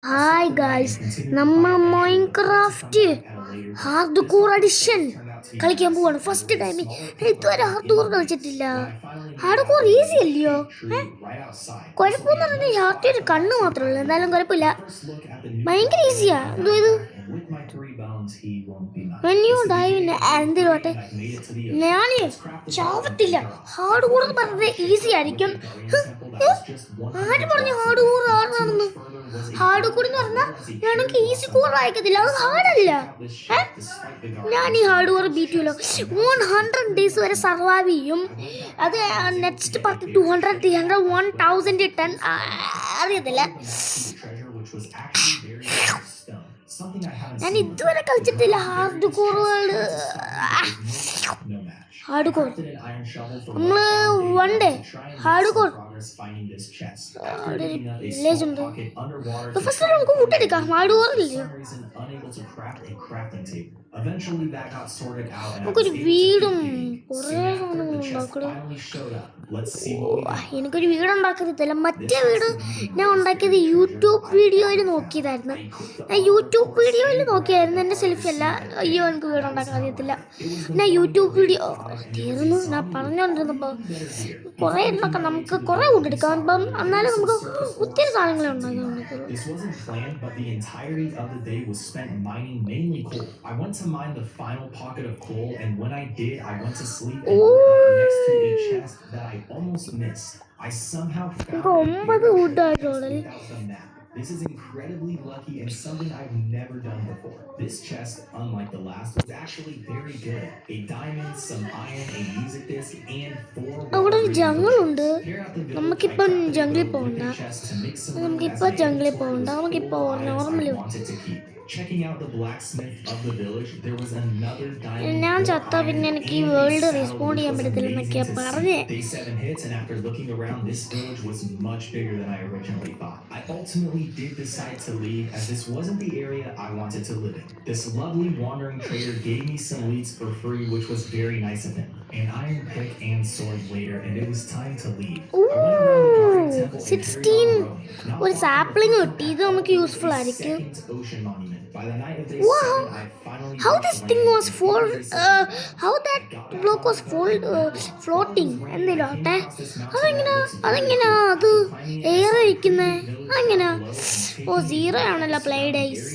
Hi guys, നമ്മൾ Minecraft hardcore edition കളിക്കാൻ പോവാണ്. ഫസ്റ്റ് ടൈം ഇതുവരെ ഹാർഡ് കോർ കളിച്ചിട്ടില്ല. ഹാർഡ് കോർ ഈസി അല്ലയോ? കുഴപ്പമെന്ന് പറഞ്ഞാൽ ഹാർഡ് ഒരു കണ്ണ് മാത്രമേ ഉള്ളൂ. എന്തായാലും കുഴപ്പമില്ല, ഭയങ്കര ഈസിയാ. എന്തോ ഇത് എന്തിലോട്ടെ ഞാൻ ചാവത്തില്ല. ഹാർഡ് കോർ എന്ന് പറഞ്ഞത് ഈസി ആയിരിക്കും. ആര് പറഞ്ഞു ഹാർഡ് കോർ ഹാർഡാണെന്ന്? ഹാർഡ് കോർ എന്ന് പറഞ്ഞാൽ വേണമെങ്കിൽ ഈസി കോർ വായിക്കത്തില്ല, അത് ഹാർഡല്ല. ഞാൻ ഈ ഹാർഡ് കോർ ബീറ്റുമല്ലോ. 100 days വരെ സർവൈവ് ചെയ്യും. അത് നെക്സ്റ്റ് പറഞ്ഞ് 200, 300, 1010 അറിയത്തില്ല. ഞാൻ ഇതുവരെ കളിച്ചിട്ടില്ല ഹാർഡ് കോറുകൾ. ഹാർഡ് കോർ നമ്മള് one day hard core village ഉണ്ട്. ഫസ്റ്റ് നമുക്ക് കൂട്ടെടുക്കാം. ഹാർഡ് കോർ ഇല്ലയോ? നമുക്കൊരു വീടും കുറേ സാധനങ്ങളും ഉണ്ടാക്കണം. എനിക്കൊരു വീട് ഉണ്ടാക്കത്തില്ല. മറ്റേ വീട് ഞാൻ ഉണ്ടാക്കിയത് യൂട്യൂബ് വീഡിയോയിൽ നോക്കിയതായിരുന്നു. എൻ്റെ സെൽഫി അല്ല. അയ്യോ, എനിക്ക് വീട് ഉണ്ടാക്കാൻ അറിയത്തില്ല. ഞാൻ യൂട്യൂബ് വീഡിയോ തീർന്നു. ഞാൻ പറഞ്ഞുകൊണ്ടിരുന്നപ്പോൾ കുറേ ഉണ്ടാക്കാം. നമുക്ക് കുറേ കൂട്ടെടുക്കാം. അപ്പം എന്നാലും നമുക്ക് ഒത്തിരി സാധനങ്ങൾ ഉണ്ടാക്കാൻ പറ്റുള്ളൂ. To mine the final pocket of coal, and when I did, I went to sleep and woke up next to a chest that I almost missed. I somehow found it without the map. This is incredibly lucky and something I've never done before. This chest, unlike the last, was actually very good. A diamond, some iron, a music disc, and 4 അവിടെ ഒരു ജംഗിളുണ്ട്. നമുക്കിപ്പം ജംഗിളിൽ പോകണ്ട. നമുക്കിപ്പോൾ normally checking out the blacksmith of the village. There was another diamond. ഞാൻ ചത്ത പിന്നെ എനിക്ക് ഈ വേൾഡ് റെസ്പോണ്ട് ചെയ്യാൻ പറ്റത്തില്ല എന്നൊക്കെയാ പറഞ്ഞേ. They 7 hits, and after looking around, this village was much bigger than I originally thought. I ultimately did decide to leave, as this wasn't the area I wanted to live in. This lovely wandering trader gave me some leads for free, which was very nice of him. An iron pick and sword later, and it was time to leave. I went around the garden temple 16 ഒരു sapling കിട്ടി. ഇത് നമുക്ക് useful ആയിരിക്കും. By the night of day 7, I finally how this thing was how that block was floating എന്തിലോട്ടെ അതെങ്ങനെ അത് air ഇരിക്കുന്നേ? അങ്ങനെ zero ആണല്ലോ play days.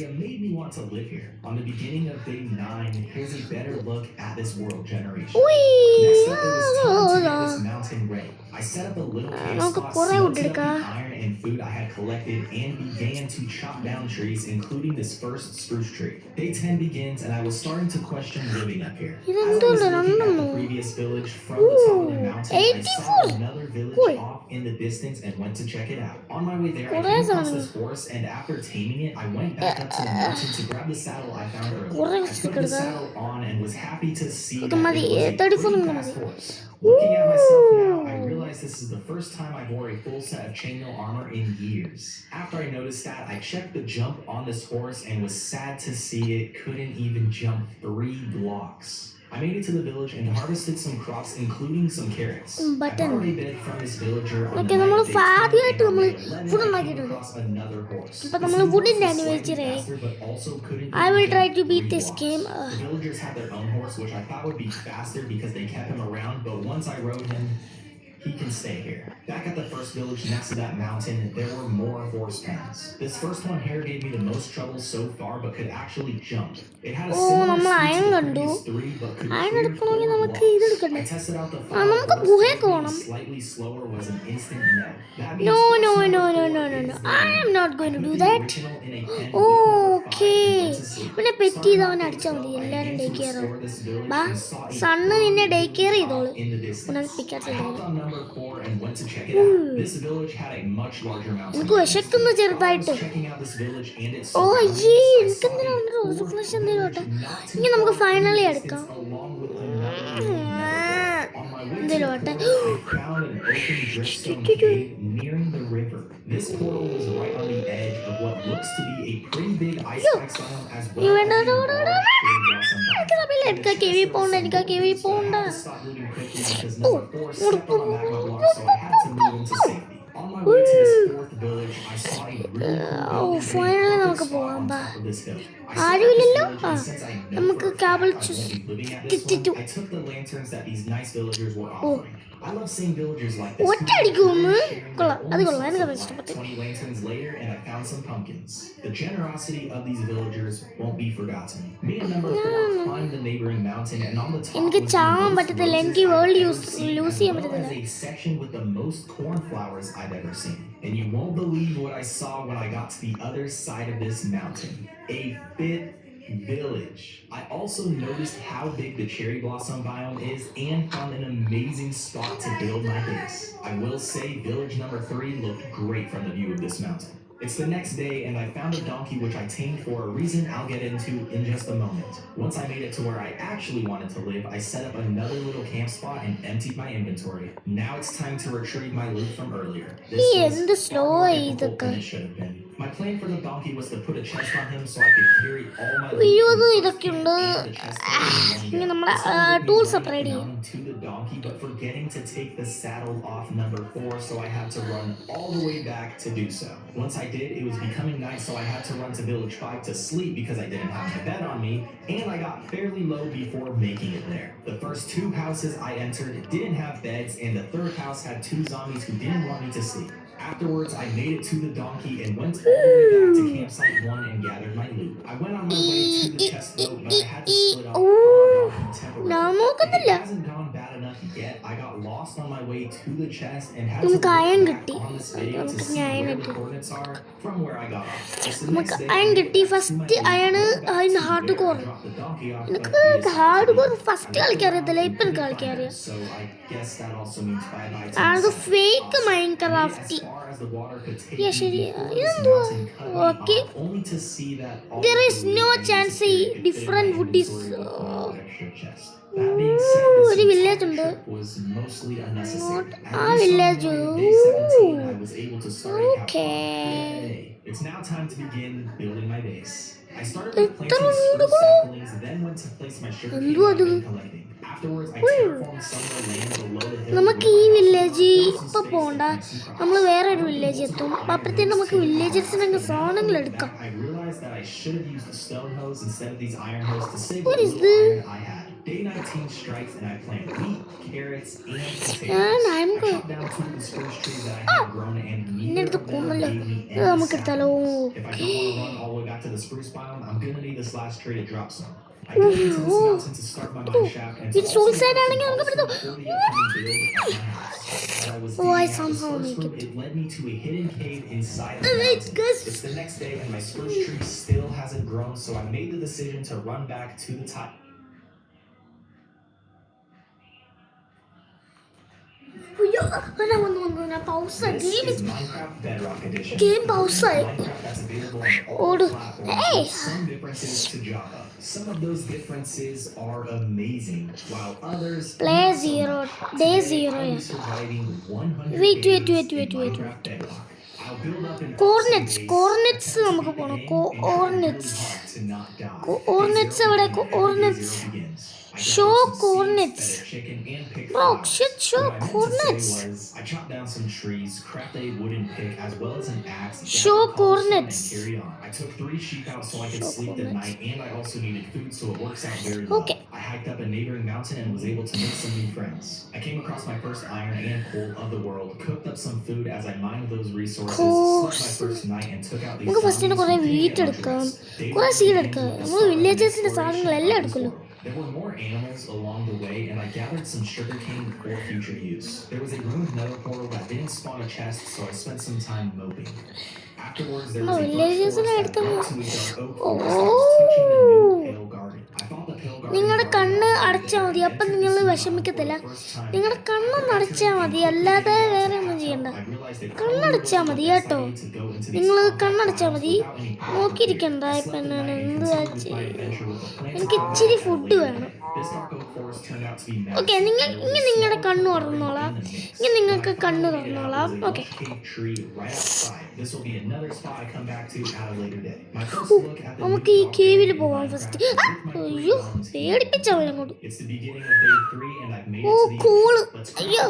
to live here. On the beginning of day 9, here's a better look at this world generation. Next up, it was time to get this mountain ready. I set up a little cave spot, smelted up the iron and food I had collected, and began to chop down trees, including this first spruce tree. Day 10 begins, and I was starting to question living up here. As I was looking at the previous village from the top of the mountain, I saw another village off in the distance and went to check it out. On my way there, I came across this horse, and after taming it, I went back up to the mountain to grab the saddle I found earlier. I put the saddle on and was happy to see that it was a pretty fast horse. Looking at myself now, I realized this is the first time I wore a full set of chainmail armor in years. After I noticed that, I checked the jump on this horse and was sad to see it couldn't even jump 3 blocks. I made it to the village and harvested some crops, including some carrots. I borrowed a bed from this villager on the night of day 7, and then I came across another horse. I will try to beat this game. The villagers had their own horse, which I thought would be faster because they kept him around, but once I rode him, he can stay here. Back at the first village next to that mountain, there were more horse pens. This first one here gave me the most trouble so far, but could actually jump. It had a similar speed to the previous 3, but could clear 4 blocks. I tested out the final horse, slightly slower was an instant no. No. I am not going to do that. Okay. പിന്നെ pet ചെയ്തവൻ അടിച്ചാൽ മതി. എല്ലാവരും day care ബാ. Sun നിന്നെ day care ചെയ്തോളൂ. എനിക്ക് വിശക്കുന്നു ചെറുതായിട്ട്. ഓ അയ്യേ, എനിക്കെന്തിനാണ് റോസ് ഫ്ലഷ് എന്തെങ്കിലോട്ടെ. ഇനി നമുക്ക് ഫൈനലി എടുക്കാം. എന്തെങ്കിലോട്ടെ. This portal was right on the edge of what looks to be a pretty big ice biome as well. എനിക്ക് കേവി പോണ്ട. On my way to this fourth village, I saw a really cool building finally with a നമുക്ക് spot പോവാം on ബാ. top of this hill. I saw this ആരുമില്ലല്ലോ. village, and since I know നമുക്ക് for a cable fact I won't be living at this കിട്ടിട്ടു. one, I took the lanterns that these nice villagers were offering. I love seeing villagers like this ഒറ്റ അടിക്കുമെന്ന് sharing കൊള്ളാം, their അത് own കൊള്ളാം, source എനിക്കത് of light. ഇഷ്ടപ്പെട്ടു. 20 lanterns later, and I found some pumpkins. The generosity of these villagers won't be forgotten. Me and number 4 climbed the neighboring mountain, and on the top എനിക്ക് was the ചാവാൻ most പറ്റത്തില്ല, roses എനിക്ക് I've world ever seen, use as ചെയ്യാൻ well പറ്റത്തില്ല. as a section with the most cornflowers I've ever seen. And you won't believe what I saw when I got to the other side of this mountain. A fifth village. I also noticed how big the cherry blossom biome is and found an amazing spot to build my base. I will say village number 3 looked great from the view of this mountain. It's the next day, and I found a donkey which I tamed for a reason I'll get into in just a moment. Once I made it to where I actually wanted to live, I set up another little camp spot and emptied my inventory. Now it's time to retrieve my loot from earlier. This was far more difficult than it should have been. My plan for the donkey was to put a chest on him so I could carry all my loot from the first camp and the chest in one ഇനി go. നമ്മുടെ This would tools make me upgrade running ചെയ്യും. down to the donkey, but forgetting to take the saddle off number 4, so I had to run all the way back to do so. Once I did, it was becoming night, so I had to run to village 5 to sleep because I didn't have my bed on me, and I got fairly low before making it there. The first 2 houses I entered didn't have beds, and the third house had 2 zombies who didn't want me to sleep. Afterwards, I made it to the donkey and went all the way back to campsite 1 and gathered my loot. I went on my way to the chest boat, but I had to split off temporarily. ഞാൻ If നോക്കുന്നില്ല. it hasn't gone bad enough yet, I got lost on my way to the chest and had to നമുക്ക് look iron back കിട്ടി. on this video to നമുക്ക് see iron where the കിട്ടി. coordinates are from where I got off. It's the നമുക്ക് next day, iron I made കിട്ടി. it back to my first loot, iron went back അതിന് to hard where core. I dropped the donkey off, എനിക്ക് but it is hard core I first looked കളിക്കാൻ around അറിയത്തില്ല, and ഇപ്പം couldn't കളിക്കാൻ find അറിയാം. it, so I guess that also means bye-bye to അത് the fake Awesome. I made it as Minecraft. far as the water could take Yeah, me ശരി. before this ഇതെന്തുവാ? mountain cut me Okay. off, only to see that all There of is the no loot I needed chance to carry ഈ could fit in my different wood is, inventory with my old extra chest. That being said, this ഒരു village entire ഉണ്ട്. trip was mostly unnecessary. Not At ആ least on village. morning day 17, I was able to start a campfire. Okay. Yay. It's now time to begin building my base. I started with എത്ര planting spruce വീടുകളാ? saplings, then went to place my sugar cane എന്തുവാ I've അത്? been collecting. Afterwards, I terraformed some of the land below the hill. നമുക്ക് ഈ village ഇപ്പൊ പോണ്ട, നമ്മൾ വേറെ ഒരു വില്ലേജ് എത്തും. അപ്പഴത്തേക്ക് നമുക്ക് വില്ലേജസിനൊക്കെ സാധനങ്ങൾ എടുക്കാം. I realized that I should have used the stone hose instead of these iron hose to save What what is little this? iron I had. Day 19 strikes and I plant wheat, carrots, and potatoes. And I'm I chopped down 2 of the spruce trees that I had grown, and എന്റെ neither അടുത്ത് of them കൊന്നല്ലോ. gave me ഇത് any നമുക്ക് എടുത്താലോ? saplings. If I don't want to run all the way back to the spruce biome, I'm gonna need this last tree to drop some. I go into this mountain to start my mine shaft and ഇത് soul side ആണെങ്കിൽ നമുക്ക് also എടുത്തോ. for the upcoming build at my house. As I was Oh, I digging out the somehow source make room, it. it led me to a hidden cave inside the Alright, mountain. guys. It's the next day and my spruce tree still hasn't grown, so I made the decision to run back to the top. അയ്യോ, ഞാൻ വന്നു. ഞാൻ pause This game is Minecraft Bedrock Edition. Game pause ആയി. Minecraft that's available on all ഓട്. platforms Hey. with some differences to Java. Some of those differences are amazing, while others Play not so zero, much. day Today, zero, I'll be yeah. surviving 100 Wait, days wait, wait, in wait, wait, Minecraft Bedrock. I'll build up an Coordinates, awesome base, coordinates attempt to നമുക്ക് beat the പോണം. game, and try Coordinates. really hard to not die. Coordinates Day zero എവിടെ? begins, every day Coordinates. zero begins. I Show gathered some seeds, coordinates. fed a chicken, and picked Bro, flowers. shit, show What I meant to coordinates. say was, I chopped down some trees, crafted a wooden pick, as well as an axe, Show gathered cobblestone, coordinates. and carried on. I took 3 sheep out so I could Show sleep at coordinates. night, and I also needed food, so it works out very well. Okay. I hiked up a neighboring mountain and was able to make some new friends. I came across my first iron and coal of the world, cooked up some food as I mined those resources, slept my first night, and took out these നമുക്ക് first തന്നെ zombies കുറെ who didn't wheat get much എടുക്കാം, rest. Day കുറെ one seed began എടുക്കാം. with the നമ്മൾ start of an വില്ലേജസിന്റെ exploration സാധനങ്ങളെല്ലാം of this എടുക്കുമല്ലോ. world. There were more animals along the way, and I gathered some sugarcane for future use. There was a ruined nether portal that didn't spawn a chest, so I spent some time moping. Afterwards, there was a villages birch forest that are led to a dark oak forest that was touching the new pale garden. I thought the pale garden നിങ്ങളുടെ garden കണ്ണ് had അടച്ചാൽ മതി, അപ്പം entered നിങ്ങൾ this biome വിഷമിക്കത്തില്ല. for the first time. നിങ്ങളുടെ കണ്ണൊന്ന് അടച്ചാൽ മതി, അല്ലാതെ വേറെ ഒന്നും ചെയ്യണ്ട. കണ്ണടച്ചാൽ മതി കേട്ടോ. നിങ്ങൾ കണ്ണടച്ചാൽ മതി, നോക്കിയിരിക്കണ്ട. ഇപ്പം ഞാൻ എന്തുവാ എനിക്ക് ഇച്ചിരി ഫുഡ് വേണം. ഓക്കെ, ഇങ്ങനെ നിങ്ങളുടെ കണ്ണ് തുറന്നോളാം, ഇങ്ങനെ നിങ്ങൾക്ക് കണ്ണ് തുറന്നോളാം. ഓക്കെ, നമുക്ക് ഈ കേവിൽ പോവാം ഫസ്റ്റ്. അയ്യോ, പേടിപ്പിച്ചവരങ്ങോട്ട്. ഓ കൂള്. അയ്യോ,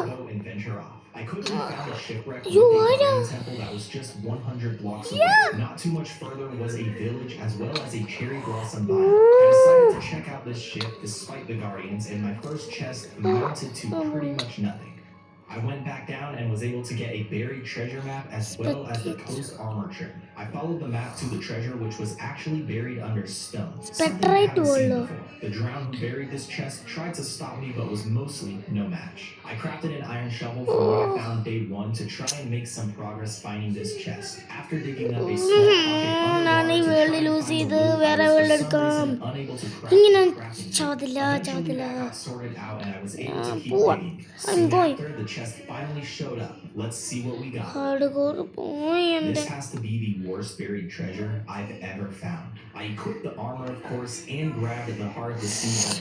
I quickly found a shipwreck with You a are guardian temple that was just 100 blocks away. Not too much further was a village as well as a cherry blossom biome. I decided to check out this ship despite the guardians, and my first chest mounted to pretty much nothing. I went back down and was able to get a buried treasure map as well as the coast armor trim. I followed the map to the treasure, which was actually buried under stone. Something I haven't seen before. The drown who buried this chest tried to stop me but was mostly no match. I crafted an iron shovel from what I found day one to try and make some progress finding this chest. After digging up a small pocket underwater to try and find the loot, I was for some reason unable to craft the crafting table. Eventually that got sorted out and I was able to keep digging. Soon after, the chest finally showed up. Let's see what we got. This has to be the worst buried treasure I've ever found. I equipped the armor, of course, and grabbed the heart of the sea.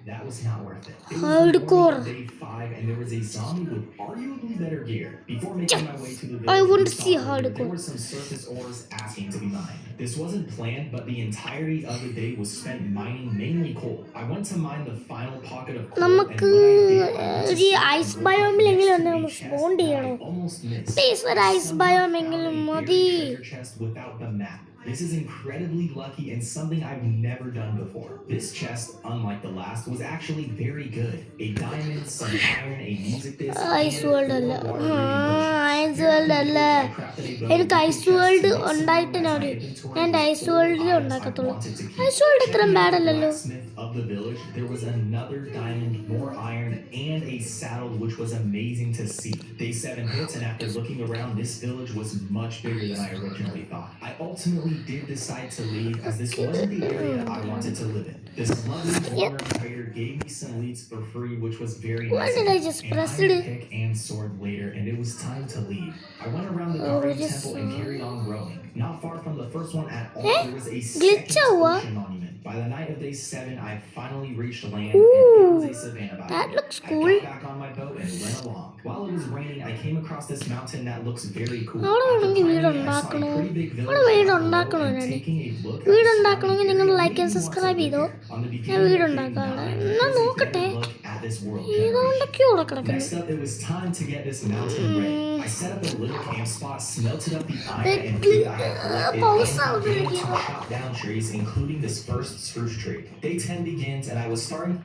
That was not worth it. It was the morning of day 5, and there was a zombie with arguably better gear. Before making my way to the village, I want to we saw see there hardcore. were some surface ores asking to be mined. This wasn't planned, but the entirety of the day was spent mining mainly coal. I went to mine the final pocket of coal, and when I നമുക്ക് did, I went to ഈ step ice and look ബയോമിലെങ്കിലും next to ഒന്ന് a നമ്മൾ chest spawn that ചെയ്യണോ I almost missed. Please ഒരു I ice somehow ബയോമെങ്കിലും found a മതി buried treasure chest without the map. This is incredibly lucky and something I've never done before. This chest, unlike the last, was actually very good. A diamond, some iron, a music disc, and ice 4 world അല്ല water breathing potions. Ice Very world അല്ല quickly, I crafted a bow എനിക്ക് with ice 2 chests world to make some room ഉണ്ടായിട്ട് as my ഞാൻ inventory എൻ്റെ was ice full of വേൾഡിൽ items I ഉണ്ടാക്കത്തുള്ളൂ wanted to keep. Ice world ഇത്രയും Checking out the ബാഡല്ലല്ലോ blacksmith of the village, there was another diamond, more iron, and a saddle, which was amazing to see. Day 7 hits, and after looking around, this village was much bigger than I originally thought. I ultimately did decide to leave, as this wasn't the area I wanted to live in. This lovely former trader gave me some leads for free, which was very Why nice. did I just An press iron it? pick and sword later, and it was time to leave. I went around the guardian temple and carried on rowing. Not far from the first one at all, there was a Glitch second ആവുക? ocean monument. By the night of day 7, I finally reached land, and it was a savannah biome. That looks I cool. got back on my boat and went along. While it was raining, I came across this mountain that looks very cool. അവിടെ After വേണമെങ്കിൽ വീട് climbing, I saw a ഉണ്ടാക്കണോ pretty big അവിടെ village വീട് down below, ഉണ്ടാക്കണോ and ഞാൻ taking a look at വീട് the ഉണ്ടാക്കണമെങ്കിൽ surrounding നിങ്ങൾ area like made and me want to subscribe live ചെയ്തോ here. On the ഞാൻ beginning വീട് of day ഉണ്ടാക്കാണ് 9, എന്നാ here's a നോക്കട്ടെ better look at this world generation. ഏതാണ്ടൊക്കെയോ ഇവിടെ കിടക്കുന്നു Next up, it was time to get this mountain ready. I set up a little camp spot, smelted up the iron and food I had collected, Pause and out began video. to chop down trees, including this first spruce tree. Day 10 begins, and I was starting.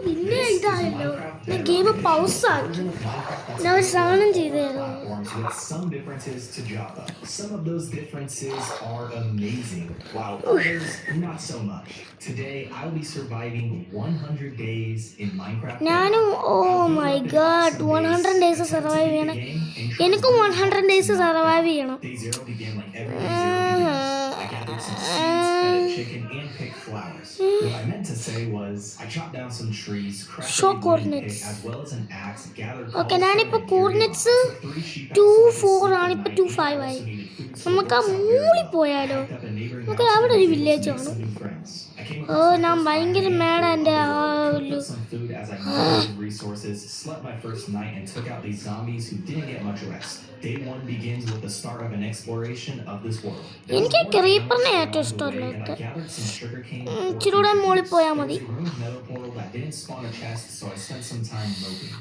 പിന്നെ ഇതായല്ലോ ഞാൻ game pause ആക്കി ഞാൻ ഒരു സാധനം ചെയ്തായിരുന്നു Platforms with some differences to Java. Some of those differences are amazing, while others not so much. Today, I'll be surviving 100 days in Minecraft. ഞാനും oh my God 100 days survive ചെയ്യണം എനിക്കും 100 days survive ചെയ്യണം Day 0 began like every day 0 begins. I gathered some seeds, fed a chicken, and picked flowers. What I meant to say was, I chopped down some trees, crafted Show a wooden coordinates. pick, as well as an axe, gathered okay cobblestone, ഞാനിപ്പോൾ and carried on. I coordinates took 3 sheep 2 outside to 4 sleep ആണ് at ഇപ്പോൾ night, 2 and 5 I ആയി also needed food, so നമുക്ക് ആ it works out very മൂളി well. പോയാലോ I packed up a neighboring നമുക്ക് mountain അവിടെ and ഒരു was able to village make കാണും some new friends. I came oh across my ഞാൻ first ഭയങ്കര iron മേഡ and എൻ്റെ ആ cooked ഒരു up some food as I needed resources, slept my first night, and took out these zombies who didn't get much rest. Day 1 begins with the start of an exploration of this world. There was എനിക്ക് more ക്രീപ്പറിനെ challenges ഏറ്റവും along the way, and I ഇഷ്ടമല്ലാത്ത gathered some sugarcane for ഇച്ചിരൂടെ future മുകളിൽ use. പോയാൽ There മതി was a ruined nether portal that didn't spawn a chest, so I spent some time moping.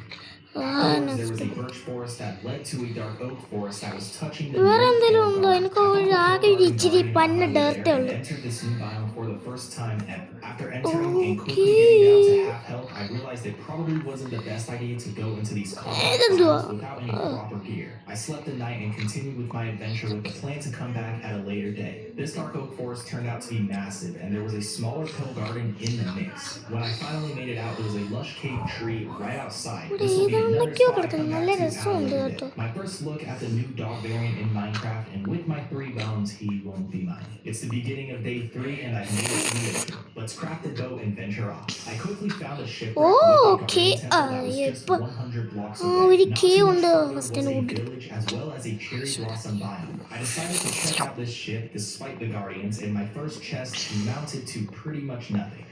ആ, Afterwards, there was a നഷ്ടപ്പെട്ടു. birch forest that led to a dark oak forest that was touching the വേറെ North എന്തെങ്കിലും Pole ഉണ്ടോ Guard. എനിക്ക് I ഒരു found the ആകെ ഒരു Pole ഇച്ചിരി Guardian Panna on my way ഡേർട്ടേ there and ഉള്ളൂ entered this new biome for the first time ever. After entering and quickly getting down to half health, I realized it probably wasn't the best idea to go into these complex ഇതെന്തുവാ biomes without any proper gear. I slept the night and continued with my adventure with the plan to come back at a later day. This dark oak forest turned out to be massive, and there was a smaller pill garden in the mix. When I finally made it out, there was a lush cave tree right outside. ഇവിടെ This will be another ഏതാണ്ടൊക്കെയോ spot I കിടക്കുന്നു come നല്ല back to at a രസമുണ്ട് later കേട്ടോ day. My first look at the new dog variant in Minecraft, and with my 3 bones, he won't be mine. It's the beginning of day 3, and I've made it to the ocean. Let's craft a boat and venture off. I quickly found a shipwreck with a okay guardian temple that was just 100 blocks ആ away. ഒരു Not കേ too much ഉണ്ട് further was first a wood village as well as a cherry blossom biome. I decided to check out this ship despite the guardians, and my first chest mounted to pretty much nothing.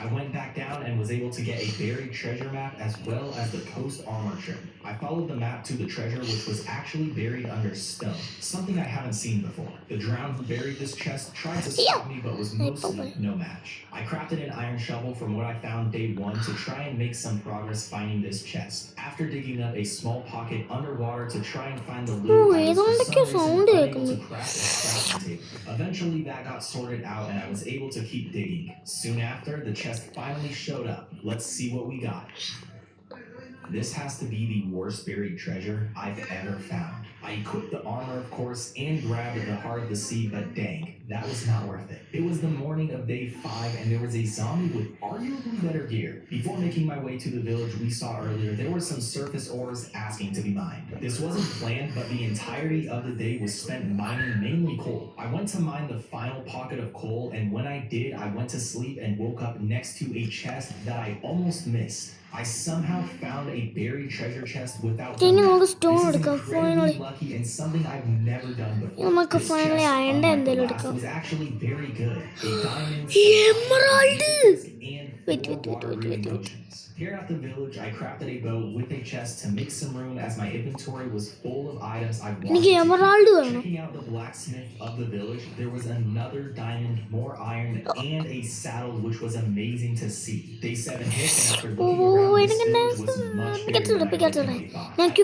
I went back down and was able to get a buried treasure map as well as the coast armor trim. I followed the map to the treasure, which was actually buried under stone, something I haven't seen before. The drowned who buried this chest tried to stop me but was mostly no match. I crafted an iron shovel from what I found day 1 to try and make some progress finding this chest. After digging up a small pocket underwater to try and find the loot, I was for some reason unable to craft a crafting table. Eventually that got sorted out and I was able to keep digging. Soon after, the chest finally showed up. Let's see what we got. This has to be the worst buried treasure I've ever found. I equipped the armor, of course, and grabbed the Heart of the Sea, but dang, that was not worth it. It was the morning of day 5, and there was a zombie with arguably better gear. Before making my way to the village we saw earlier, there were some surface ores asking to be mined. This wasn't planned, but the entirety of the day was spent mining mainly coal. I went to mine the final pocket of coal, and when I did, I went to sleep and woke up next to a chest that I almost missed. I somehow found a buried treasure chest without the map. This is incredibly lucky and something I've never done before. This chest, unlike the last, was actually very good. A diamond, Emerald! and Wait. 4 water-breathing potions. Here at the village, I crafted a boat with a chest to make some room as my inventory was full of items I wanted to keep. Checking out the blacksmith of the village, there was another diamond, more iron, and a saddle which was amazing to see. Day 7 hit, and after looking around, this village was much bigger than I originally thought. I also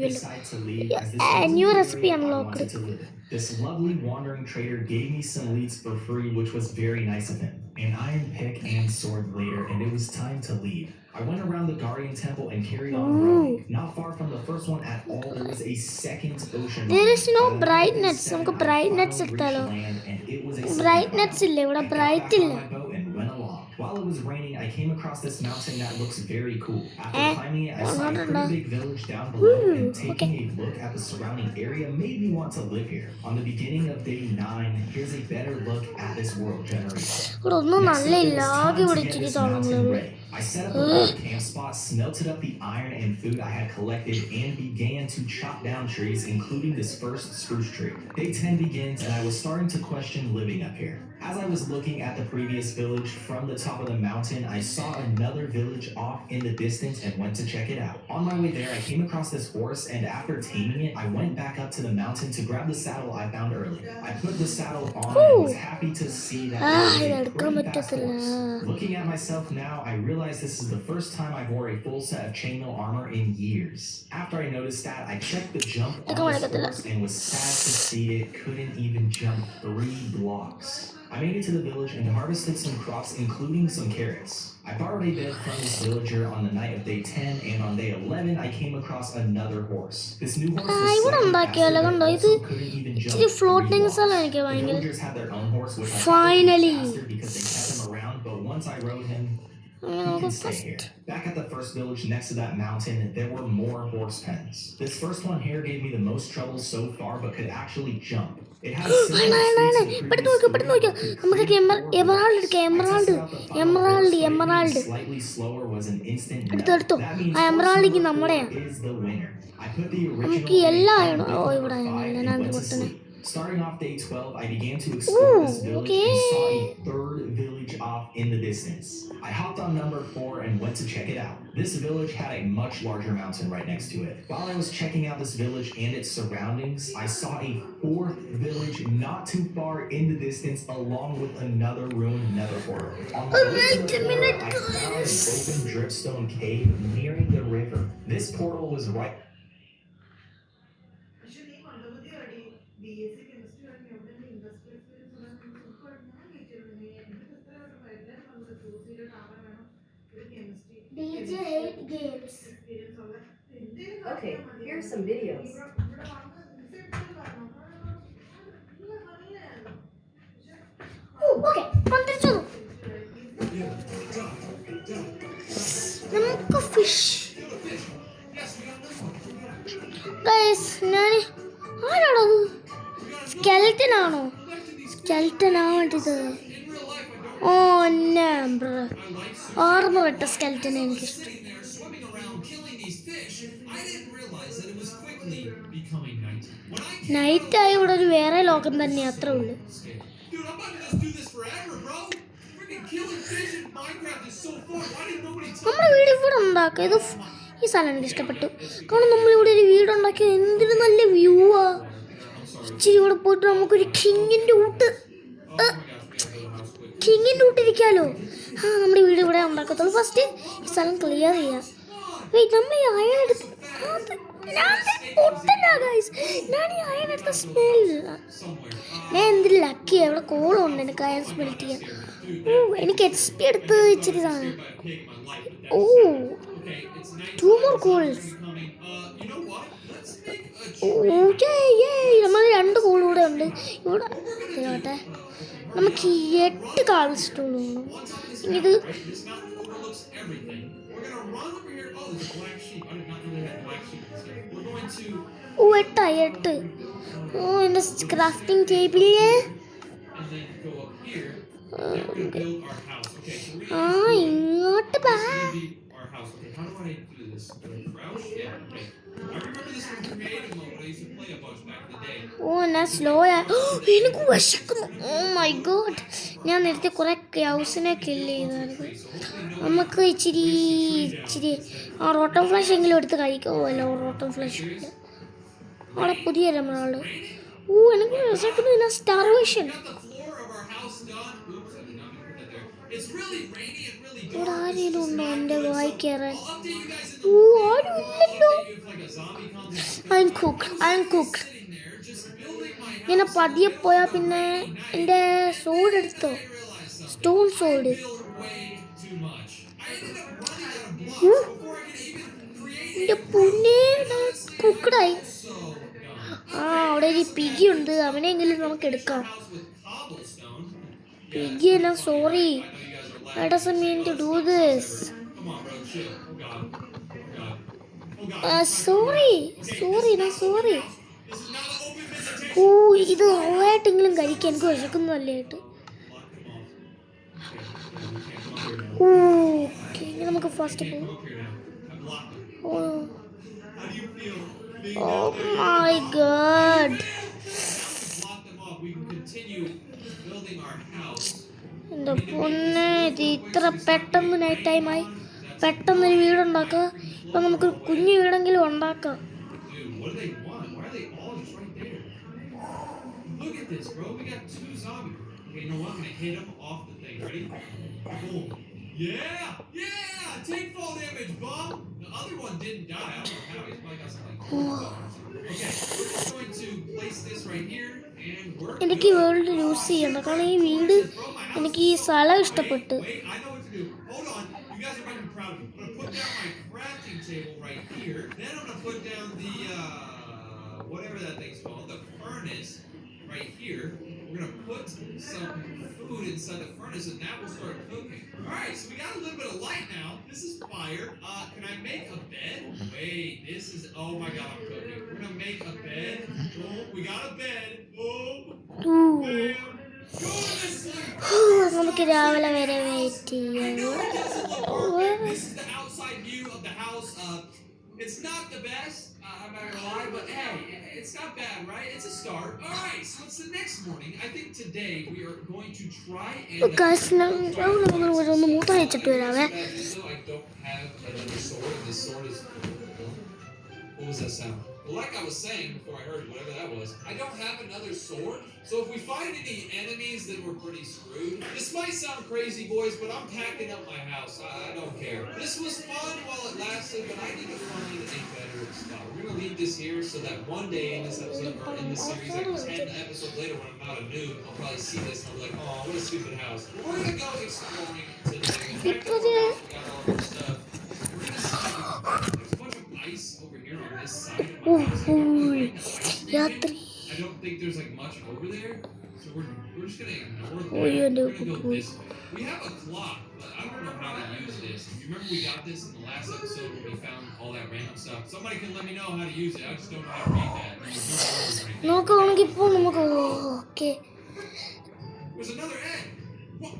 decided to leave as this was new the recipe area I unlocked. wanted to live in. This lovely wandering trader gave me some leads for free, which was very nice of him. An iron pick and sword later, and it was time to leave. I went around the Guardian Temple and carried on rowing. Not far from the first one at all, there was a second ocean. There is no By the time brightness. it was നമുക്ക് 7, I brightness finally എടുത്താലോ? reached land, and it was a Brightness ഇല്ല, ഇവിടെ I got bright back on ഇല്ല. my boat and went along. While it was raining, I came across this mountain that looks very cool. After climbing it, I saw a pretty big village down below, and taking a look at the surrounding area made me want to live here. On the beginning of day 9, here's a better look at this world generation. ഇവിടെ ഒന്നും Next നല്ല up, it ഇല്ല, was ആകെ time ഇവിടെ to get ഇച്ചിരി this mountain സാധനങ്ങൾ. ready. I set up a little camp spot, smelted up the iron and food I had collected, and began to chop down trees, including this first spruce tree. Day 10 begins, and I was starting to question living up here. As I was looking at the previous village from the top of the mountain, I saw another village off in the distance and went to check it out. On my way there, I came across this horse, and after taming it, I went back up to the mountain to grab the saddle I found earlier. I put the saddle on and was happy to see that it was a pretty fast horse. Looking at myself now, I realized this is the first time I wore a full set of chainmail armor in years. After I noticed that, I checked the jump on this horse and was sad to see it couldn't even jump 3 blocks. I made it to the village and harvested some crops, including some carrots. I borrowed a bed from this villager on the night of day 10, and on day 11, I came across another horse. This new horse was slightly faster, but also couldn't even jump 3 blocks. The villagers had their own horse, which I thought would be faster because they kept him around, but once I rode him, he can stay here. Back at the first village next to that mountain, there were more horse pens. This first one here gave me the most trouble so far, but could actually jump. It had similar speeds to the previous slightly slower was an instant no. That means horse number 4 is the winner. I put the original and went to sleep. Starting off day 12, I began to explore this village and saw a third village off in the distance. I hopped on number 4 and went to check it out. This village had a much larger mountain right next to it. While I was checking out this village and its surroundings, I saw a 4th village not too far in the distance, along with another ruined nether portal. On my way to the portal, I found an open dripstone cave nearing the river. This portal was right. DJ hate games. Okay, here's some videos. Okay, പന്ത്രണ്ട് നമുക്ക് fish ഞാൻ ആരാണത്? Skeleton ആണോ? Skeleton ആണിത്. ഓ armour ഇട്ട skeleton എനിക്കിഷ്ടം. നൈറ്റായി ഇവിടെ ഒരു വേറെ ലോകം തന്നെ അത്രേ ഉള്ളൂ. നമ്മുടെ വീട് ഇവിടെ ഉണ്ടാക്കുക ഇത് ഈ സ്ഥലം എനിക്ക് ഇഷ്ടപ്പെട്ടു. കാരണം നമ്മളിവിടെ ഒരു വീടുണ്ടാക്കിയ എന്തൊരു നല്ല വ്യൂ ആ. ഇച്ചിരി ഇവിടെ പോയിട്ട് നമുക്കൊരു കിങ്ങിൻ്റെ ഊട്ടിരിക്കാമല്ലോ. നമ്മുടെ വീട് ഇവിടെ ഉണ്ടാക്കത്തുള്ളൂ. ഫസ്റ്റ് ഈ സ്ഥലം ക്ലിയർ ചെയ്യാം. നമ്മൾ ഈ അയണെടുത്ത് ഞാൻ ഈ അയണെടുത്ത സ്മെല്ല ഞാൻ എന്തൊരു ലക്കിയാണ്. ഇവിടെ കോളുണ്ട് എനിക്ക് അയൺ സ്മെൽ ചെയ്യാൻ. എനിക്ക് HP എടുത്ത് ഇച്ചിരി സാധനം. 2 more കോൾസ്. നമ്മൾ 2 കോൾ കൂടെ ഉണ്ട് ഇവിടെ. കേട്ടെ നമുക്ക് 8 കാൾസ്റ്റോളൂ. ഇത് എട്ടായി 8. എൻ്റെ ക്രാഫ്റ്റിംഗ് ടേബിളില് ഇങ്ങോട്ട് ബാ. ഞാൻ സ്ലോ എനിക്ക് വിശക്കുന്നു. മൈ ഗോഡ്, ഞാൻ നേരത്തെ കുറെ ക്യൗസിനെ കില്ല് ചെയ്തായിരുന്നു. നമുക്ക് ഇച്ചിരി റോട്ടം ഫ്ലഷ് എങ്കിലും എടുത്ത് കഴിക്കുമല്ലോ. റോട്ടം ഫ്ലഷ് അവിടെ പുതിയ നമ്മളാള്. എനിക്ക് വിശക്കുന്നു. സ്റ്റാർവേഷൻ ഇവിടെ ആരെങ്കിലും ഉണ്ടോ എൻ്റെ വായിക്കേറാൻ? ആരും ഇല്ലല്ലോ. ഇങ്ങനെ പതിയെ പോയാൽ പിന്നെ എൻ്റെ സോഡ് എടുത്തോ, സ്റ്റോൺ സോഡ്. എൻ്റെ പൊന്നേ കുക്കഡായി. അവിടെ ഒരു പിഗി ഉണ്ട്, അവനെങ്കിലും നമുക്ക് എടുക്കാം. പിഗി എന്നാ sorry, I doesn't mean to do this. Sorry. ഇത് നല്ലതായിട്ടെങ്കിലും കഴിക്കാൻ എനിക്ക് വിശക്കുന്നു നല്ലതായിട്ട്. ഓക്കെ, നമുക്ക് ഫസ്റ്റ് പോകാം. Oh my god. എൻ്റെ പൊന്നെ, ഇത് ഇത്ര പെട്ടെന്ന് നൈറ്റ് ടൈമായി. പെട്ടെന്നൊരു വീടുണ്ടാക്കുക. ഇപ്പം നമുക്കൊരു കുഞ്ഞു വീടെങ്കിലും ഉണ്ടാക്കാം. എനിക്ക് ഈ വേൾഡ് യൂസ് ചെയ്യണ്ട, കാരണം ഈ വീട് എനിക്ക് ഈ സ്ഥലം ഇഷ്ടപ്പെട്ടു. Right here, we're gonna put some food inside the furnace, and that will start cooking. All right, so we got a little bit of light now. This is fire. Can I make a bed? Wait, this is. Oh my God, I'm cooking. We're gonna make a bed. Oh, we got a bed. Oh, bam. നമുക്ക് രാവിലെ വരെ wait ചെയ്യാം. This is the outside view of the house. It's not the best. I'm not gonna lie, but hey, it's not bad, right? It's a start. All right, so it's the next morning. I think today we are going to try and. Guys, ഒന്ന് മൂത്ത വെച്ചിട്ട് വരാവേ. I don't have another sword. This sword is. What was that sound? Well, like I was saying before I heard whatever that was, I don't have another sword. So if we find any enemies, then we're pretty screwed. This might sound crazy, boys, but I'm packing up my house. I don't care. This was fun while it lasted, but I need to find a better spot. We're gonna leave this here so that one day in this episode, or in this series, like 10 episodes later, when I'm not a noob, I'll probably see this and I'll be like, oh, what a stupid house. We're gonna go exploring today. We got all our stuff. We're gonna see. There's a bunch of ice over here on this side of my house. I don't think there's like much over there, so we're just gonna ignore that. We're gonna go this way. We have a clock, but I don't know how to use this. You remember we got this in the last episode when we found all that random stuff? Somebody can let me know how to use it. I just don't know how to read that. നോക്കുകയാണെങ്കിൽ ഇപ്പോൾ നമുക്ക് okay. There's another egg. What?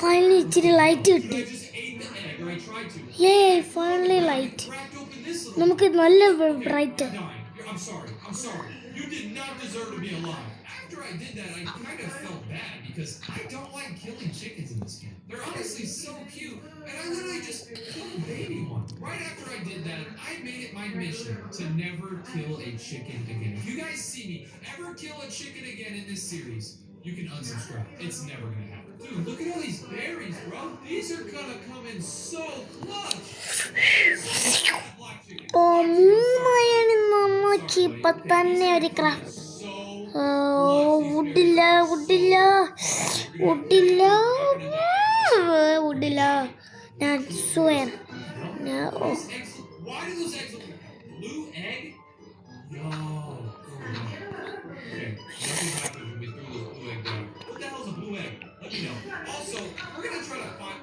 Finally ഇച്ചിരി light കിട്ടി. I just ate the egg, or I tried to. Finally light. Cracked open this. നമുക്ക് നല്ല bright. I'm sorry. You did not deserve to be alive. After I did that, I kind of felt bad because I don't like killing chickens in this game. They're honestly so cute, and I literally just killed a baby one. Right after I did that, I made it my mission to never kill a chicken again. If you guys see me ever kill a chicken again in this series, you can unsubscribe. It's never gonna happen. Dude, look at all these berries, bro. These are gonna come in so clutch. Black chicken. ഒന്നുമയാണ് നമുക്ക് ഇപ്പൊ തന്നെ ഒരു craft വുഡില്ല വുഡില്ല വുഡില്ല വുഡില്ല ഞാൻ സ്വയം Why do those eggs look like blue egg? No. Okay, nothing happened when we threw this blue egg down. What the hell is a blue egg? Let me know. Also, we're gonna try to find.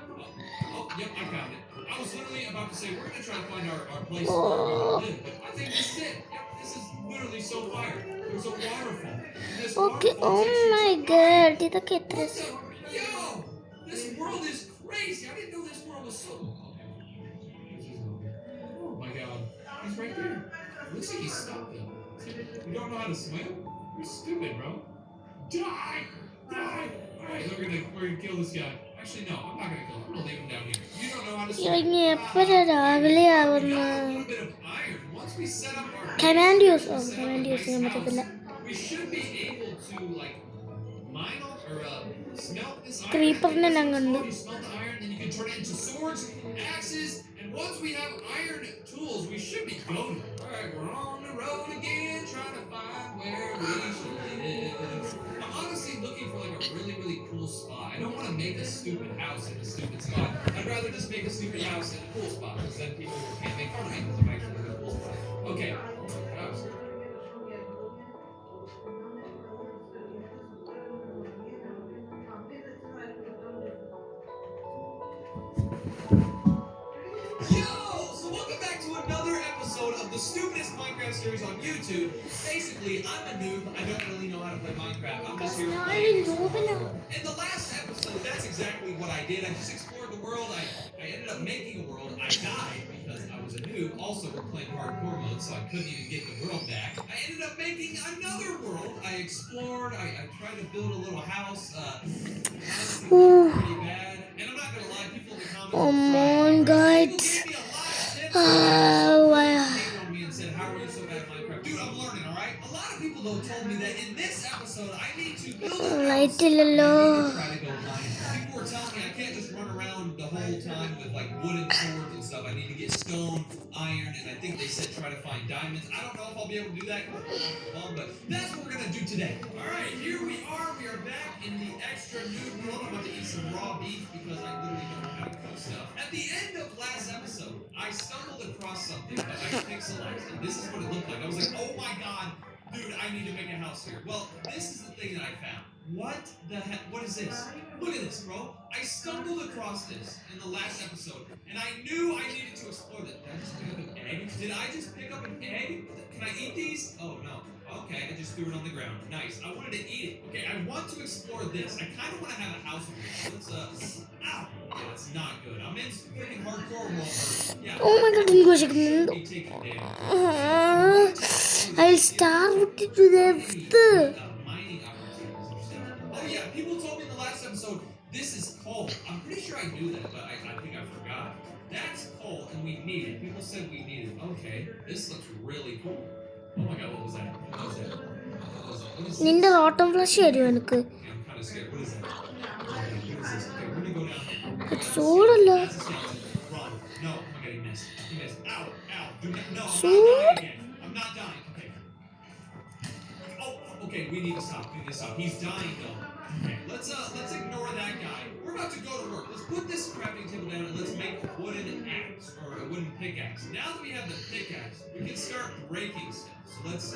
Yep, I found it. I was literally about to say we're gonna try to find our place where we're gonna live, but I think this is it. Yep, this is literally so fire. There's a waterfall. This okay oh waterfall takes my you to God ഇതൊക്കെ What എത്ര the? Yo! This world is crazy. I didn't know this world was so. Oh my god. He's right there. Looks like he's stuck though. You don't know how to swim? You're stupid, bro. Die! Die! Alright, we're gonna kill this guy. Actually, no, I'm not gonna kill him. I'm gonna leave him down here. You don't know how to swim. ഇനി എപ്പോഴാ രാവിലെ We ആവുന്ന got a little bit of iron. Once we set up our command base, use we set up command a use ചെയ്യാൻ nice പറ്റത്തില്ല house, we should be able to like mine or smelt this iron. ക്രീപ്പറിനെ ഞാൻ കണ്ടു You smelt the iron, then you can turn it into swords, axes, and once we have iron tools, we should be golden. All right, we're on the road again, trying to find where we should live. I'm honestly looking for like a really, really cool spot. I don't want to make a stupid house in a stupid spot. I'd rather just make a stupid house in a cool spot, because then people can't make fun of me because I'm actually in a cool spot. Okay. House. Yo! So welcome back to another episode of the stupidest Minecraft series on YouTube. Basically, I'm a noob. I don't really know how to play Minecraft. I'm just here to play. In the last episode, that's exactly what I did. I just explored the world. I ended up making a world. I died because I was a noob. Also, we're playing hardcore mode, so I couldn't even get the world back. I ended up making another world. I explored. I tried to build a little house. Pretty bad. And I'm not gonna lie, people in the comments Oh were my crying. God. People gave me a lot of tips. wow. Hated on me and said, "How are you so bad at Minecraft?" Dude, I'm learning, all right. A lot of people though told me that in this episode I need to build a house. Light And illallo. I need to try to go mining. People were telling me I can't just run around the whole time with like wooden swords and stuff. I need to get stone, iron, and I think they said try to find diamonds. I don't know if I'll be able to do that, but that's what we're gonna do today. All right, here we are. We are back in the extra noob world. I'm about to eat some raw beef because I literally don't know how to cook stuff. At the end of last episode, I stumbled across something that I pixelized, and this is what it looked like. I was like, oh my god, dude, I need to make a house here. Well, this is the thing that I found. What the heck? What is this? Look at this, bro. I stumbled across this in the last episode, and I knew I needed to explore that. Did I just pick up an egg? Did I just pick up an egg? Can I eat these? Oh, no. Okay, I just threw it on the ground. Nice. I wanted to eat it. Okay, I want to explore this. I kind of want to have a house over here. Let's, ow. Yeah, that's not good. I'm in freaking hardcore world. Yeah. Oh my god, എനിക്ക് വിശക്കുന്നുണ്ട് Me taking damage. I'll starve to death. Mining opportunities or stuff. Oh yeah, people told me in the last episode this is coal. I'm pretty sure I knew that, but I think I forgot. That's coal, and we need it. People said we need it. Okay, this looks really cool. Oh my god, what was that? What was that? What is നിന്റെ റോട്ടം flush തരുമോ എനിക്ക് Okay, I'm kind of scared. What is that? Okay, what is this? Okay, we're gonna go down. ചൂടല്ല That's a skeleton. Run. No, okay, he missed. He missed. Ow, ow. Do not, no, I'm So- not dying again. I'm not dying. Okay. Oh, okay, we need to stop. We need to stop. He's dying though. Okay, let's ignore that guy. We're about to go to work. Let's put this crafting table down and let's make a wooden axe or a wooden pickaxe. Now that we have the pickaxe, we can start breaking stuff. So let's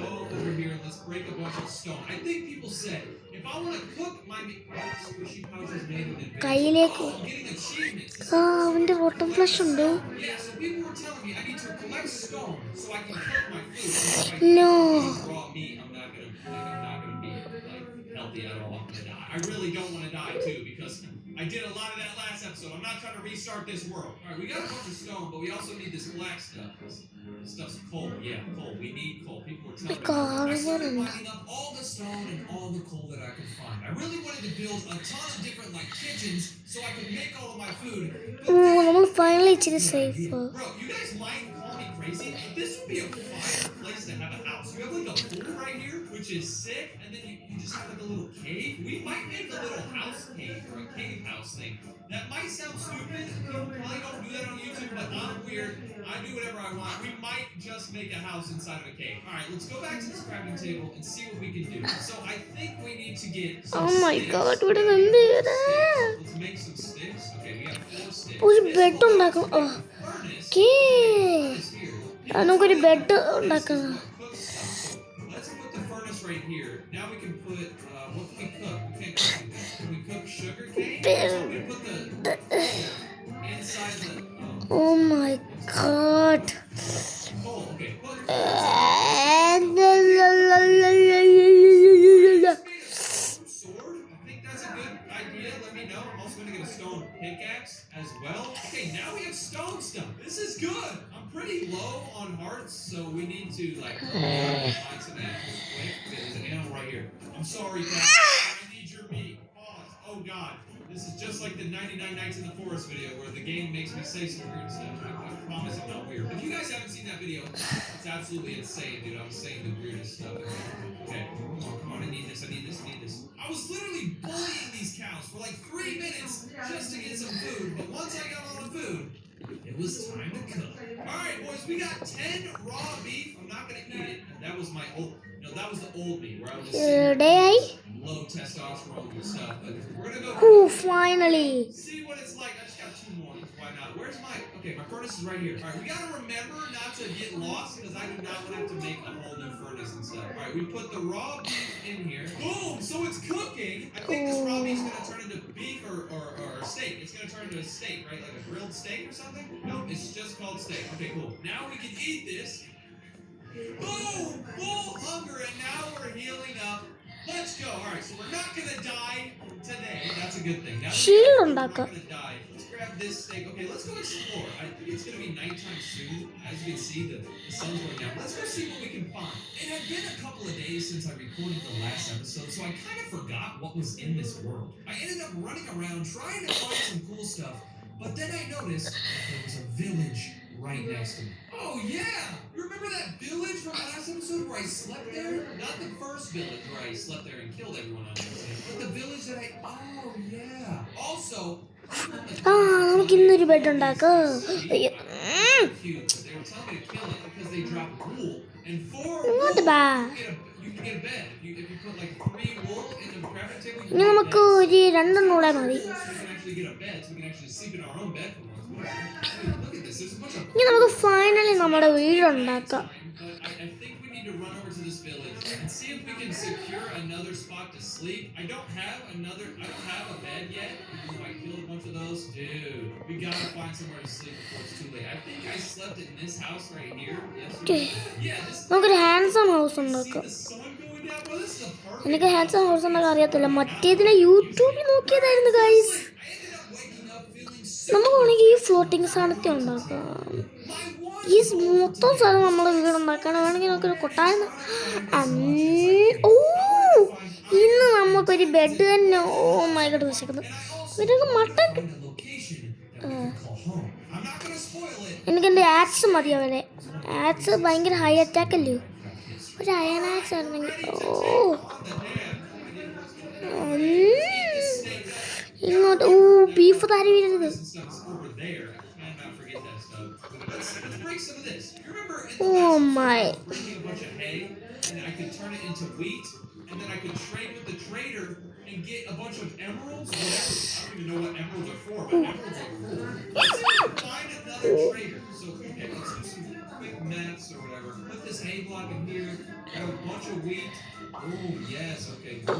go over here and let's break a bunch of stone. I think people said if I want to cook my meat, squishy pouches made in advance. കയ്യിലേക്ക് I'm getting achievements. This is ആ അവന്റെ റോട്ടം flush ഉണ്ട് yeah, so people were telling me I need to collect stone so I can cook my food. If I No. eat raw meat, I'm not gonna be like healthy at all. I'm gonna die. I really don't want to die too because I did a lot of that last episode. I'm not trying to restart this world. All right, we got a bunch of stone, but we also need this black stuff. This stuff's coal. Yeah, coal. We need coal. People were telling me. I started mining up all the stone and all the coal that I could find. I really wanted to build a ton of different like kitchens so I could make all of my food. നമ്മൾ finally ഇച്ചിരി safe. Bro, you guys might call me crazy, but this would be a fine place to have a house. You have like a pool right here, which is sick, and then you just have like a little cave. We might make a little house cave or a cave house thing. That might sound stupid. People probably don't do that on YouTube, but I'm weird. I do whatever I want. We might just make a house inside of a cave. All right, let's go back to this crafting table and see what we can do. So I think we need to get some Oh my sticks. god, ഇവിടെ എന്ത് ചെയ്യണേ? Let's make some sticks. Okay, we have 4 sticks. ഒരു bed ഉണ്ടാക്കണം. Okay, നമുക്കൊരു bed ഉണ്ടാക്കണം. Let's put the furnace right here. Now we can put what can we cook? We can't cook anything. Can we cook sugar cane? So we put the inside the Oh my god. coal. Okay. Sword. I think that's a good idea. Let me know. I'm also going to get a stone pickaxe as well. Okay, now we have stone stuff. This is good. I'm pretty low on hearts, so we need to like find some animals quick. Okay, there's an animal right here. I'm sorry, Cat. I need your meat. Pause. Oh God. This is just like the 99 Nights in the Forest video where the game makes me say some weird stuff. I promise I'm not weird. If you guys haven't seen that video, it's absolutely insane, dude. I was saying the weirdest stuff. Okay, come on, I need this, I need this, I need this. I was literally bullying these cows for like 3 minutes just to get some food, but once I got all the food, it was time to cook. Alright, boys, we got 10 raw beef. I'm not gonna eat it. That was my old, that was the old me where I was just low testosterone and stuff. But we're gonna go. Oh, finally. See what it's like. I just got 2 more. Why not? Where's my? Okay, my furnace is right here. All right, we gotta remember not to get lost because I do not want to have to make a whole new furnace and stuff. All right, we put the raw beef in here. Boom! So it's cooking. I think this raw beef's gonna turn into beef or a steak. It's gonna turn into a steak, right? Like a grilled steak or something. Nope, it's just called steak. Okay, cool. Now we can eat this. Boom! Full hunger, and now we're healing up. Let's go. All right, so we're not gonna die today. That's a good thing. Now we're not gonna die. Let's grab this steak. Okay, let's go explore. I think it's gonna be nighttime soon. As you can see, the sun's going down. Let's go see what we can find. It had been a couple of days since I recorded the last episode, so I kind of forgot what was in this world. I ended up running around trying to find some cool stuff, but then I noticed that there was a village right next to me. Oh yeah! You remember that village from the last episode where I slept there? Not the first village where I slept there and killed everyone on accident, but the village that oh yeah. Also, നമുക്ക് ഇന്നൊരു bed ഉണ്ടാക്കാം. they were telling me to kill it because they dropped wool and 4 wool. You can get a bed if you put like 3 wool in the crafting table. ഇനി നമുക്ക് ഒരു 2 നൂടെ മതി. So we can actually get a bed, so we can actually sleep in our own bed for once. Look at this. There's a bunch of ഇനി നമുക്ക് finally നമ്മുടെ വീടുണ്ടാക്കാം. I think we need to run over to this village and see if we can secure another spot to sleep. I don't have a bed yet. I killed a bunch of those. Dude, we gotta find somewhere to sleep before it's too late. I think I slept in this house right here yesterday. Yeah, നമുക്കൊരു handsome house ഉണ്ടാക്കാം. the sun going down. Well, this is a perfect. എനിക്ക് handsome house ഉണ്ടാക്കാൻ അറിയത്തില്ല. മറ്റേതിനെ യൂട്യൂബിൽ നോക്കിയതായിരുന്നു guys. I ended up waking up feeling നമുക്ക് വേണമെങ്കിൽ ഈ floating സാധനത്തെ ഉണ്ടാക്കാം. ഈ മൊത്തം സാധനം നമ്മൾ വീടുണ്ടാക്കാൻ വേണമെങ്കിൽ നമുക്കൊരു കൊട്ടാരം. ഓ, ഇന്ന് നമുക്കൊരു ബെഡ് തന്നെ. ഓ മൈ ഗോഡ്, വിശക്കുന്നു. ഇതൊക്കെ മട്ടൻ. എനിക്ക് എൻ്റെ ആക്സ് മതി. അവനെ ആക്സ് ഭയങ്കര ഹൈ അറ്റാക്ക് അല്ലേ. ഒരു അയൺ ആക്സ് ആയിരുന്നെങ്കിൽ. ഓ ഇങ്ങോട്ട്. ഓ, ബീഫ് താരി വീഴുന്നത്. Oh my. Breaking a bunch of hay, and I could turn it into wheat, and then I could trade with the trader and get a bunch of emeralds. Whatever. I don't even know what emeralds are for, but emeralds are cool. Let's see if we can find another trader. So, okay, let's do some quick maths or whatever. Put this hay block in here. Got a bunch of wheat. Oh, yes, okay. Oh,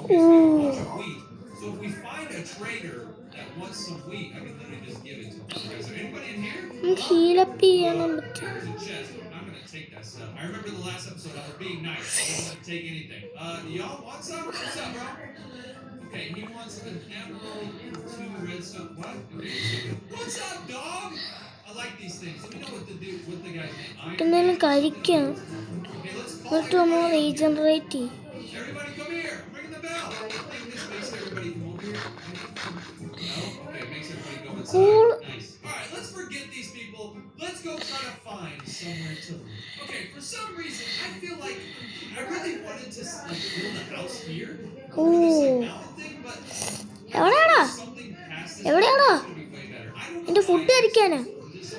okay, so we got a bunch of wheat. So if we find a trader that wants some wheat, I can literally just give it to him. Okay, is there anybody in here? There's a chest. I'm gonna take that stuff. I remember the last episode I was being nice. I didn't want to take anything. Y'all want some? What's up, bro? Okay, he wants an emerald, 2 redstone. What? Okay, so what's up, dog? I like these things. Let me know what the guy's name. എന്തെങ്കിലും കഴിക്കാം. Okay, let's call എന്നിട്ട് നമ്മൾ everybody up. Regenerate ചെയ്യും. Everybody come here. I'm ringing the bell. I think this makes everybody come over here. Maybe. No? Okay, it makes everybody go inside. Cool. Nice. All right, let's forget these people. Let's go try to find somewhere to live. Okay, for some reason, I feel like I really wanted to like build a house here over this like mountain thing, but എവിടെയാടാ? something past this എവിടെയാടാ? is gonna be way better. I don't know. എന്റെ food കഴിക്കാനാ? Just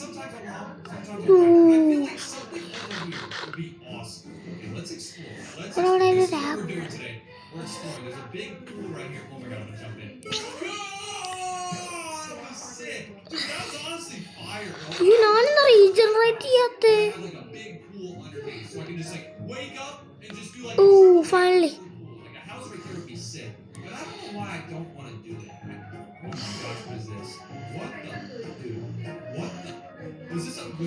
sometimes I'm wrong, sometimes I'm right. I feel like something over here would be awesome. Okay, let's explore. Let's explore. This is what we're doing today. We're exploring. There's a big pool right here. Oh my god, I'm gonna jump in. Oh, that was sick. Dude, that was honestly fire, bro. ഈ ഞാനെന്താ regenerate ചെയ്യാത്തെ? I have like a big pool underneath, so I can just like wake up and just do like. Oh, finally. Like a house right here would be sick. But I don't know why I don't want to do that. Oh my gosh, what is this? What the? Dude, what the? Was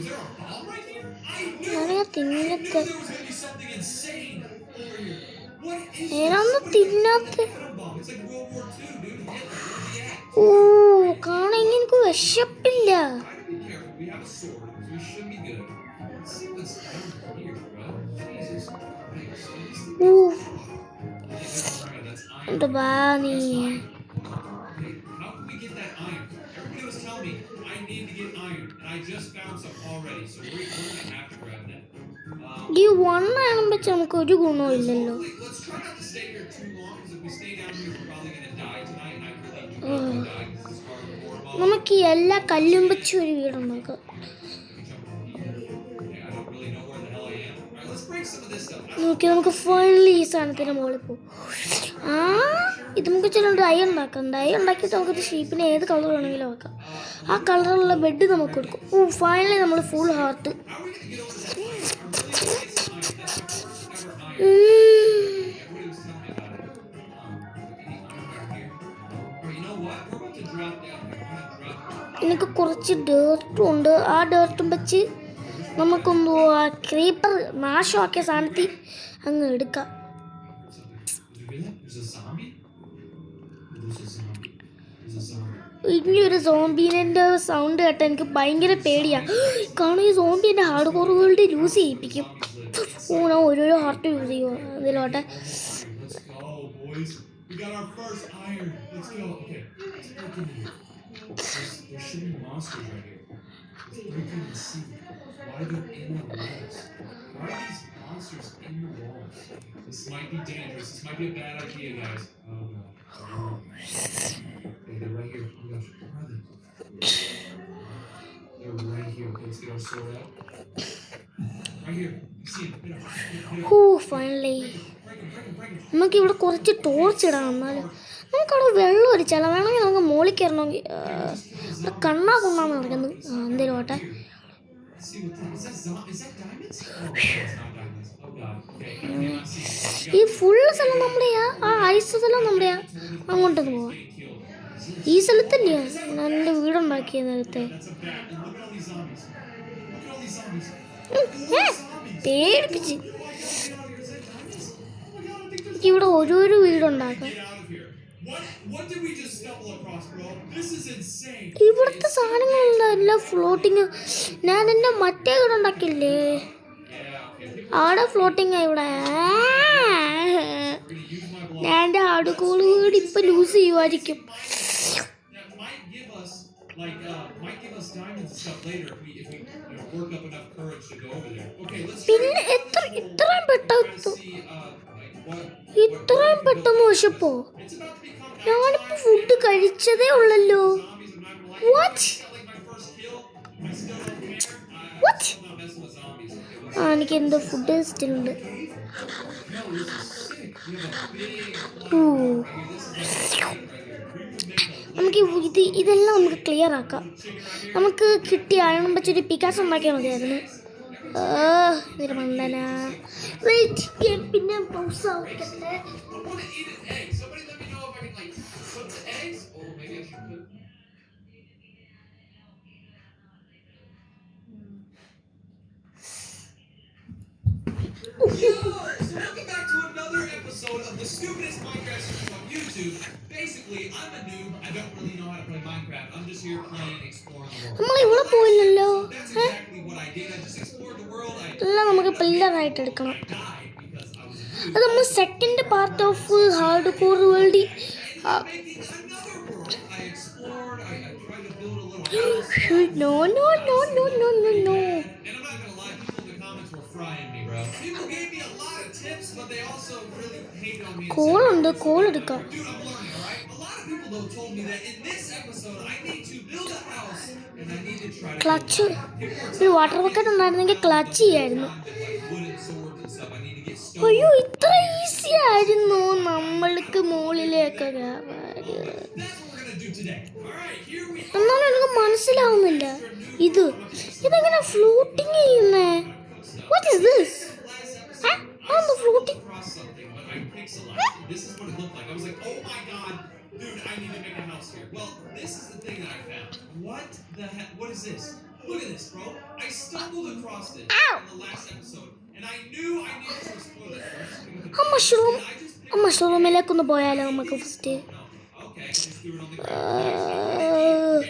there a bomb right here? I knew ഞാനാ തിന്നത്തെ. there was gonna be something insane over here. What is ഏതാന്ന് this? തിന്നാത്തെ? Atom bomb. It's like World War II, dude. Hitler, where's he at? ഓ കാണാൻ എനിക്ക് വിശപ്പില്ല. Try to be careful. We have a sword, so we should be good. Let's see what's down here, bro. Jesus Christ. Oh That's iron. എന്റെ ബാ നീ. Hey, how can we get that iron? Everybody was telling me I need to get iron, and I just found some already, so we're gonna have to grab that. ഈ വണ്ണാണ് വെച്ച് നമുക്ക് ഒരു ഗുണവും ഇല്ലല്ലോ. Let's try not to stay here too long, because if we stay down here, we're probably gonna die tonight, and I really do not want to die because this is hardcore mode. നമുക്ക് ഈ എല്ലാ കല്ലും വെച്ച് ഒരു വീടുണ്ടാക്കാം. I don't really know where the hell I am. Alright, let's break some of this stuff. നമുക്ക് finally ഈ സാധനത്തിന് മുകളിൽ പോകും. ആ ഇത് നമുക്ക് ചില ഡൈ ഉണ്ടാക്കാം. ഡൈ ഉണ്ടാക്കിയിട്ട് നമുക്കൊരു ഷീപ്പിന് ഏത് കളർ വേണമെങ്കിലും ആക്കാം. ആ കളറുള്ള ബെഡ് നമുക്ക് കൊടുക്കും. ഓ ഫൈനലി നമ്മൾ ഫുൾ ഹാർട്ട്. എനിക്ക് കുറച്ച് ഡേർട്ടും ഉണ്ട്. ആ ഡേർട്ടും വെച്ച് നമുക്കൊന്ന് ആ ക്രീപ്പർ നാശമാക്കിയ സാധനത്തിൽ അങ്ങ് എടുക്കാം. ഇനിയൊരു സോംബീൻ്റെ സൗണ്ട് കേട്ടാൽ എനിക്ക് ഭയങ്കര പേടിയാണ്. കാരണം ഈ സോംബി എൻ്റെ ഹാർഡ് കോർ വേൾഡ് യൂസ് ചെയ്യിപ്പിക്കും. ഓ ഞാൻ ഓരോരോ ഹാർട്ട് യൂസ് ചെയ്യുമോ അതിലോട്ടെ. There should be monsters right here. We couldn't see. Why are they in the walls? Why are these monsters in the walls? This might be dangerous. This might be a bad idea, guys. Oh no. Okay, they're right here. Oh my gosh, where are they? They're right here. Okay, let's get our sword out. Right here. You see them. Oh finally നമുക്കിവിടെ കുറച്ച് torch ഇടാം. എന്നാലും നമുക്കവിടെ വെള്ളം ഒഴിച്ചാലോ വേണമെങ്കിൽ നമുക്ക് മോളിൽ കയറണമെങ്കിൽ കണ്ണാ കൊണ്ടാന്ന് നടക്കുന്നത്. എന്തേലും ഓട്ടെ. ഈ ഫുള്ള് സ്ഥലം നമ്മുടെയാ? ആ ഐസ് സ്ഥലം നമ്മുടെയാ? അങ്ങോട്ടൊന്ന് പോവാം. ഈ സ്ഥലത്തന്നെയാ ഞാൻ എൻ്റെ വീടുണ്ടാക്കിയ നേരത്തെ. പേടിപ്പിച്ച് ഇവിടെ ഓരോരോ വീടുണ്ടാക്കാം. ഇവിടുത്തെ സാധനങ്ങളെല്ലാം എല്ലാം ഫ്ലോട്ടിങ്. ഞാൻ എൻ്റെ മറ്റേ വീട് ഉണ്ടാക്കില്ലേ ആടെ ഫ്ലോട്ടിങ് ഇവിടെ. ഞാൻ എൻ്റെ ഹാർഡ് കോർ വീട് ഇപ്പം ലൂസ് ചെയ്യുമായിരിക്കും. പിന്നെ ഇത്രയും പെട്ടെന്ന് വിശപ്പോ? ഞാനിപ്പോ ഫുഡ് കഴിച്ചതേ ഉള്ളല്ലോ. ആ എനിക്ക് എന്തോ ഫുഡ് സ്റ്റിലുണ്ട്. നമുക്ക് ഇതെല്ലാം നമുക്ക് ക്ലിയർ ആക്കാം. നമുക്ക് കിട്ടിയ അയൺ വെച്ചൊരു പിക്കാസ് ഉണ്ടാക്കിയാൽ മതിയായിരുന്നു. ഇതൊരു മണ്ടനാ. വെയിറ്റ് പിന്നെ പൗസ ആവട്ടെ. Welcome back to another another episode of the stupidest Minecraft series on YouTube. Basically, I'm a noob. I don't really know how to play Minecraft. I'm just here playing, exploring the world. നമ്മൾ ഇവിടെ പോയില്ലല്ലോ. That's exactly what I did. I just explored the world. എല്ലാം നമുക്ക് പില്ലറായിട്ട് എടുക്കണം. I died because I was a noob. അത് നമ്മൾ second part of hard core world. Making another world. I explored. I tried to build a little house. No. And I'm not gonna lie, people in the comments were frying me, bro. People gave me a lot of tips, but they also really hated on me. Call ഉണ്ട്, call എടുക്കാം. Dude, I'm learning, alright? A lot of people though told me that in this episode I need to build a house and I need to try to clutch ഒരു water bucket ഉണ്ടായിരുന്നെങ്കിൽ clutch ചെയ്യായിരുന്നു. wooden swords and stuff. I need to get stone. അയ്യോ ഇത്ര easy ആയിരുന്നു നമ്മൾക്ക് മുകളിലേക്ക് കയറാൻ. That's what we're gonna do today. Alright, here we are. എന്നാലും എനിക്ക് മനസ്സിലാവുന്നില്ല ഇതെങ്ങനെ ഫ്ലോട്ടിങ് ചെയ്യുന്നേ. What is this? Floating. Across something, but I pixelized it. This is what it looked like. I was like, oh my god, dude, I need to make a house here. Well, this is the thing that I found. What the heck? What is this? Look at this, bro. I stumbled across it in the last episode, and I knew I needed to explore this first. ആ mushroom, I just picked ആ മഷ്റൂമിലേക്കൊന്ന് പോയാലോ നമുക്ക് first. no. Okay, I just threw it on the ground.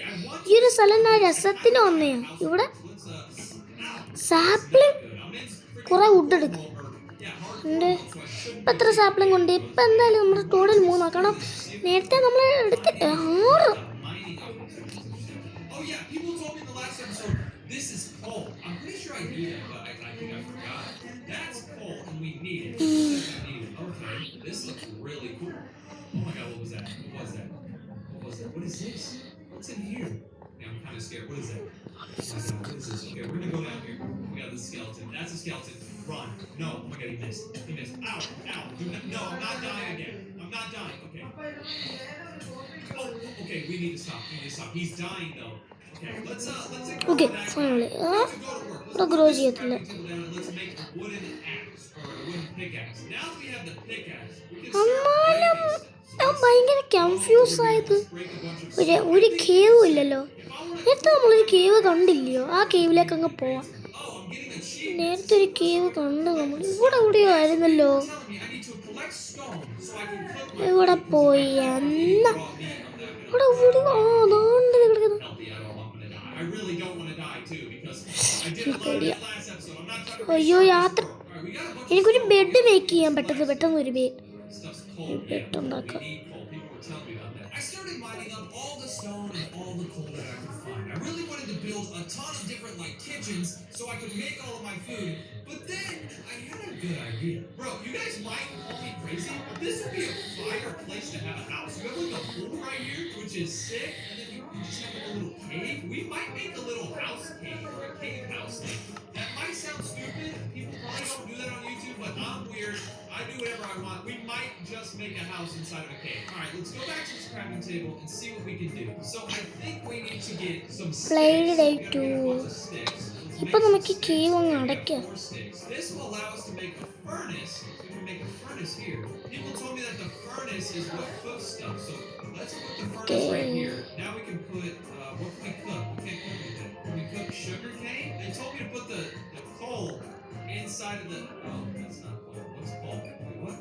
ഈ ഒരു സ്ഥലം ഞാൻ രസത്തിന് വന്നേ. ഇവിടെ സാപ്ലിങ് കുറെ വുഡ് എടുക്കും ഉണ്ട്. ഇപ്പം എത്ര സാപ്ലിങ് ഉണ്ട്? ഇപ്പം എന്തായാലും നമ്മുടെ ടോട്ടൽ 3 ആക്കണം. നേരത്തെ നമ്മൾ എടുത്ത് 6. Oh yeah, people told me in the last episode, this is coal. I'm pretty sure I knew that, but I think I forgot. That's coal, and we need it. Okay, this looks really cool. Oh my god, what was that? What was that? What was that? What is this? What's in here? Yeah, I'm kind of scared. What is that? Oh my god, what is this? Okay, we're gonna go down here. We got this skeleton. That's a skeleton. Run. No, oh my god, he missed. He missed. Ow, ow. No, I'm not dying again. I'm not dying. Okay. Oh, okay, we need to stop. He's dying though. Okay, let's okay finally ഇവിടെ grow ചെയ്യത്തില്ല. let's make a wooden axe or a wooden pickaxe. Now that we have the pickaxe, we can എന്നാലും ഞാൻ ഭയങ്കര confuse ആയത്. ഒരു കേവും ഇല്ലല്ലോ. നേരത്തെ നമ്മളൊരു കേവ് കണ്ടില്ലയോ? ആ കേവിലേക്ക് അങ്ങ് പോവാം. നേരത്തെ ഒരു കേവ് കണ്ടു നമ്മൾ. ഇവിടെ എവിടെയോ ആയിരുന്നല്ലോ. ഇവിടെ പോയി എന്നാ ഇവിടെ എവിടെയോ അതാണ്ട് കിടക്കുന്നു. അയ്യോ യാത്ര. എനിക്കൊരു ബെഡ് മേക്ക് ചെയ്യാൻ പെട്ടെന്ന് ഒരു ബെഡ് ഉണ്ടാക്കാം. I started mining up all the stone and all the coal that I could find. I really wanted to build a ton of different kitchens so I could make all of my food. But then I had a good idea. Bro, you guys might call me crazy, but this would be a fire place to have a house. You have like a pool right here, which is sick, and then you just have like a little cave. We might make a little house cave or a cave house thing. That might sound stupid. People probably don't do that on YouTube, but I'm weird. I do whatever I want. We might just make a house inside of a cave. All right, let's go back to this crafting table and see what we can do. So I think we need to get some sticks. ഇപ്പം നമുക്ക് cave അങ്ങ് അടയ്ക്കാം. This will allow us to make a furnace. We can make a furnace here. People told me that the furnace is what cooks stuff. So let's put the furnace right here. Now we can put what can we cook? We can't cook anything. Can we cook sugar cane? They told me to put the coal inside of the. Oh, that's not coal. What's coal? Wait, what?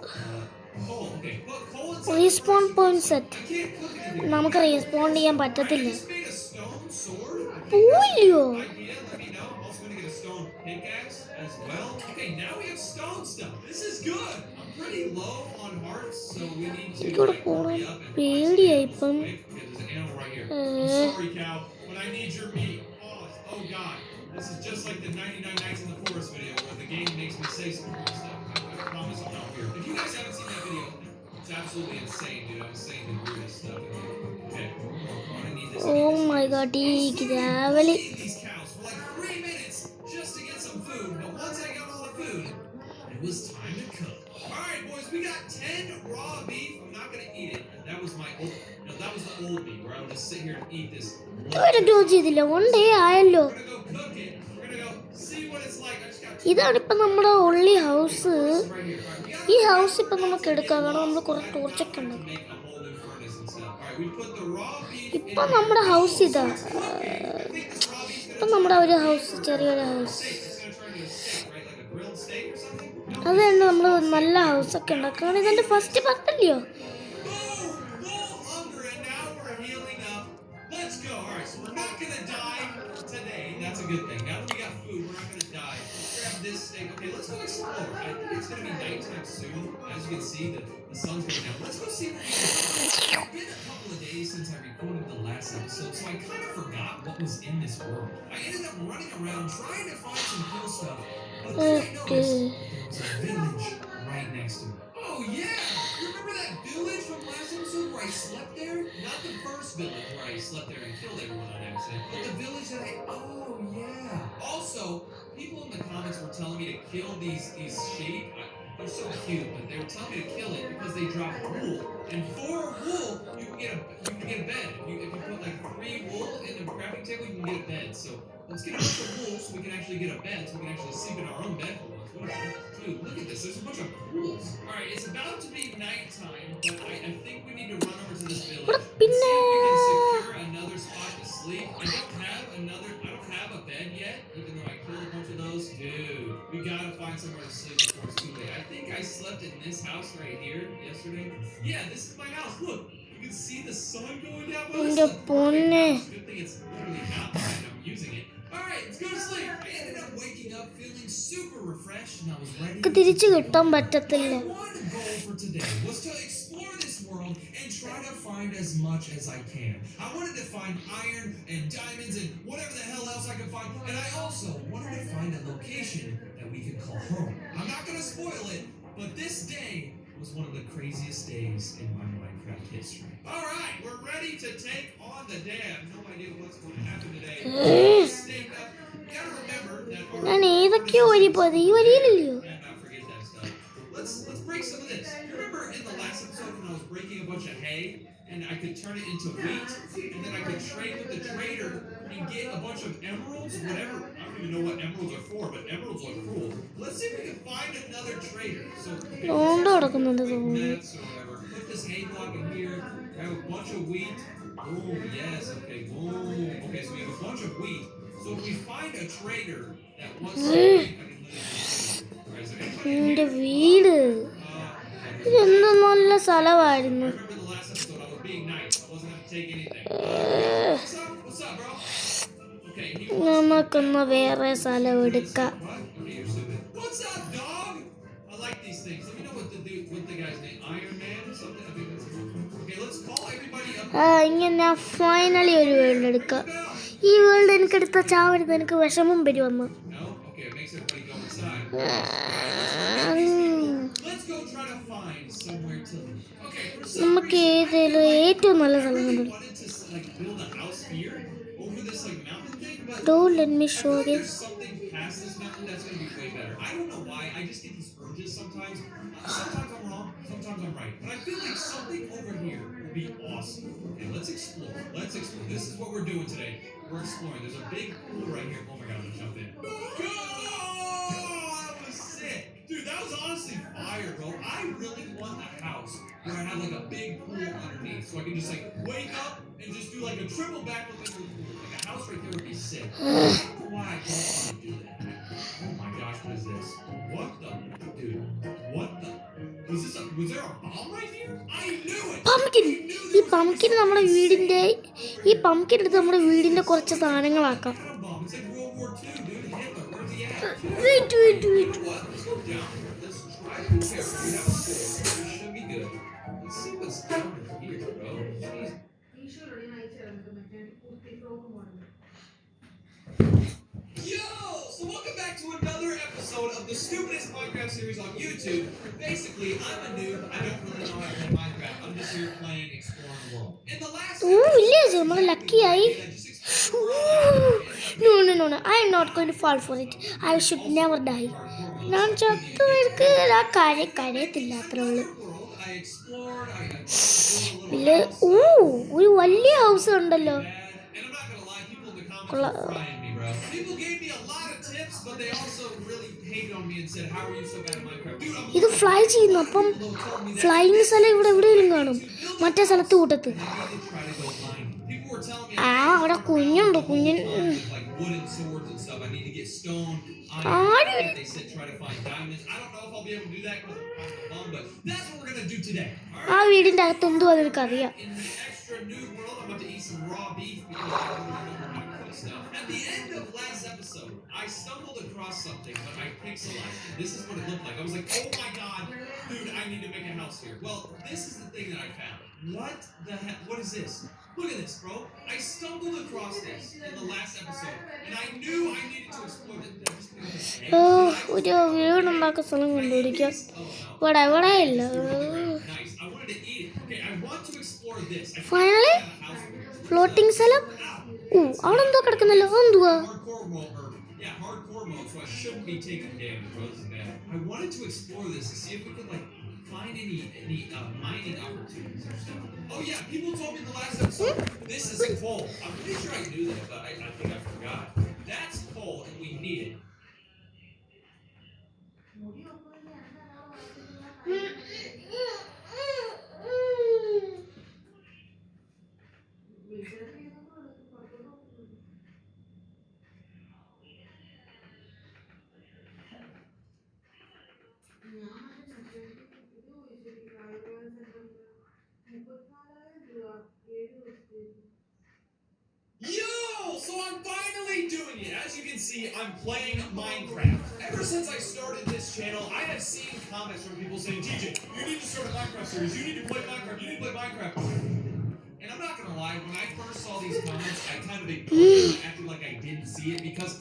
Coal. Okay, put coal inside. Respawn point set. I can't cook anything. നമുക്ക് respawn ചെയ്യാൻ പറ്റത്തില്ല. I just made a stone sword. പോയില്ലയോ? Pickaxe as well. Okay, now we have stone stuff. This is good. I'm pretty low on hearts, so we need to എനിക്കിവിടെ പോകണം പേടിയായി ഇപ്പം. Okay, there's an animal right here. I'm sorry, cow, but I need your meat. Oh god. This is just like the 99 Nights in the Forest video where the game makes me say some weird stuff. I promise I'm not weird. If you guys haven't seen that video, it's absolutely insane, dude. I'm saying the weirdest stuff. Okay. I need this. Oh my god, ഈ ഗ്രാവലി. These cows for like 3 minutes just to get some food. But once I got all the food, it was time to cook. All right, boys, we got 10 raw beef. I'm not gonna eat it. That was my old. No, that was the old beef. Where I would just sit here and eat this. ഒരു ഡോ ചെയ്തില്ല. 1 day ആയല്ലോ. We're gonna go cook it. We're gonna go see what it's like. I just got. ഇതാണ് ഇപ്പം നമ്മുടെ ഉള്ളി house. Right here. All right, we got ഈ house ഇപ്പം നമുക്ക് എടുക്കാം. കാരണം നമ്മൾ കുറെ ടോർച്ചൊക്കെ ഉണ്ട്. make a whole new furnace and stuff. All right, we put the raw beef. ഇപ്പം നമ്മുടെ ഹൗസ് ഇതാ. I think this raw beef's gonna ഇപ്പം നമ്മുടെ ഒരു ഹൗസ്, ചെറിയൊരു house. steak. It's gonna turn into a steak, right? Like a grilled steak or something. അത് തന്നെ നമ്മൾ നല്ല ഹൗസൊക്കെ ഉണ്ടാക്കുകയാണ്. ഇതെൻ്റെ first പത്തല്ലയോ? That's a good thing. Now that we got food, we're not gonna die. Let's grab this steak. Okay, let's go explore. I think it's gonna be nighttime soon. As you can see, the sun's going down. Let's go see what we can find. It's been a couple of days since I recorded the last episode, so I kind of forgot what was in this world. I ended up running around trying to find some cool stuff, but then I noticed there was a village right next to it. Oh yeah! You remember that village from last episode where I slept there? Not the first village where I slept there and killed everyone on accident, but the village that I... Oh yeah! Also, people in the comments were telling me to kill these sheep. They're so cute, but they were telling me to kill it because they drop wool. And for wool, you can get a bed. If you put like 3 wool in the crafting table, you can get a bed. So let's get a bunch of wool so we can actually get a bed, so we can actually sleep in our own bed for once. Whatever. Dude, look at this. There's a bunch of pools. All right, it's about to be nighttime, but I think we need to run over to this village and see if we can secure another spot to sleep. I don't have a bed yet, even though I killed a bunch of those. Dude, we gotta find somewhere to sleep before it's too late. I think I slept in this house right here yesterday. Yeah, this is my house. Look, you can see the sun going down. Well, this is a great house. Good thing it's literally not mine. I'm using it. All right, let's go to sleep. I ended up waking up feeling super refreshed, and I was ready. തിരിച്ചു കിട്ടാൻ പറ്റത്തില്ല. My one goal for today was to explore this world and try to find as much as I can. I wanted to find iron and diamonds and whatever the hell else I could find, and I also wanted to find a location that we could call home. I'm not gonna spoil it, but this day was one of the craziest days in my Minecraft history. All right, we're ready to take on the dam. No idea what's going to happen today. Stake up. You gotta remember that our... ഞാൻ ഏതൊക്കെയോ വഴി പോയത്, ഈ വഴിയിലല്ലയോ? Forget that stuff. Let's break some of this. You remember in the last episode when I was breaking a bunch of hay and I could turn it into wheat, and then I could trade with the trader and get a bunch of emeralds, whatever. I don't even know what emeralds are for, but emeralds look cool. Let's see if we can find another trader. So mats or whatever. Put this hay block in here. Grab a bunch of wheat. Oh yes, okay. Boom. Okay, so we have a bunch of wheat. So if we find a trader that wants some wheat, I can literally just trade it. എൻ്റെ വീട് ഇതെന്താ നല്ല സ്ഥലമായിരുന്നു. നമുക്കൊന്ന് വേറെ സ്ഥലം എടുക്കാം. ഇങ്ങനെ ഫൈനലി ഒരു വേൾഡ് എടുക്കാം. ഈ വേൾഡ് എനിക്കെടുത്ത ചാവരുത്, എനിക്ക് വിഷമം വരുമെന്ന്. നമുക്ക് ഏതെങ്കിലും ഏറ്റവും നല്ല സ്ഥലം കണ്ടു. Don't let me show it. Sometimes I'm wrong, sometimes I'm right. But I feel like something over here will be awesome. Okay, let's explore. This is what we're doing today. We're exploring. There's a big pool right here. Oh my god, I'm gonna jump in. That was sick. Dude, that was honestly fire, bro. I really want a house where I have like a big pool underneath. So I can just like wake up and just do like a triple backflip into the pool. Like a house right there would be sick. I don't know why I don't want to do that. Oh my gosh, what is this? What the? Dude, what the? Was there a bomb right here? I knew it! Pumpkin. ഈ pumpkin നമ്മുടെ വീടിൻ്റെ എടുത്ത് നമ്മുടെ വീടിൻ്റെ കുറച്ച് സാധനങ്ങളാക്കാം. So welcome back to another episode of the stupidest Minecraft series on YouTube. Basically, I'm a noob. I don't really know how to play Minecraft. I'm just here playing, exploring the world. In the last Village, നമ്മൾ ലക്കിയായി. No, I am not going to fall for it. I should never die. ഞാൻ ചത്തുവർക്ക് ആ കരയത്തില്ല, അത്രേ ഉള്ളൂ. ഒരു വലിയ house ഉണ്ടല്ലോ. ഇത് fly ചെയ്യുന്നു. അപ്പം ഫ്ലൈയിങ് സ്ഥലം ഇവിടെ എവിടെയെങ്കിലും കാണും, മറ്റേ സ്ഥലത്ത് കൂട്ടത്ത്. അവിടെ കുഞ്ഞുണ്ട്. ആരും I don't know if I'll be able to do that because I'm alone, but that's what we're gonna do today. ആ വീടിൻ്റെ അകത്തൊന്നും അതെനിക്കറിയാം. In the extra new world, I'm about to eat some raw beef because I don't really know how to cook stuff. At the end of last episode, I stumbled across something, but I pixelized it. This is what it looked like. I was like, oh my god, dude, I need to make a house here. Well, this is the thing that I found. What the heck? What is this? Look at this, bro. I stumbled across this in the last episode, and I knew I needed to explore it. ഒരു വീടുണ്ടാക്കുന്ന സ്ഥലം കണ്ടുപിടിക്കാം. ഇവിടെ ഇല്ല. Finally floating സ്ഥലം. അവിടെ എന്തോ കിടക്കുന്നല്ലോ, എന്തുവാ? Find any mining opportunities or stuff. Oh yeah, people told me in the last episode this is coal. I'm pretty sure I knew that, but I think I forgot. That's coal, and we need it. So I'm finally doing it. As you can see, I'm playing Minecraft. Ever since I started this channel, I have seen comments from people saying, TJ, you need to start a Minecraft series. You need to play Minecraft. You need to play Minecraft. And I'm not going to lie, when I first saw these comments, I kind of ignored them. I acted like I didn't see it because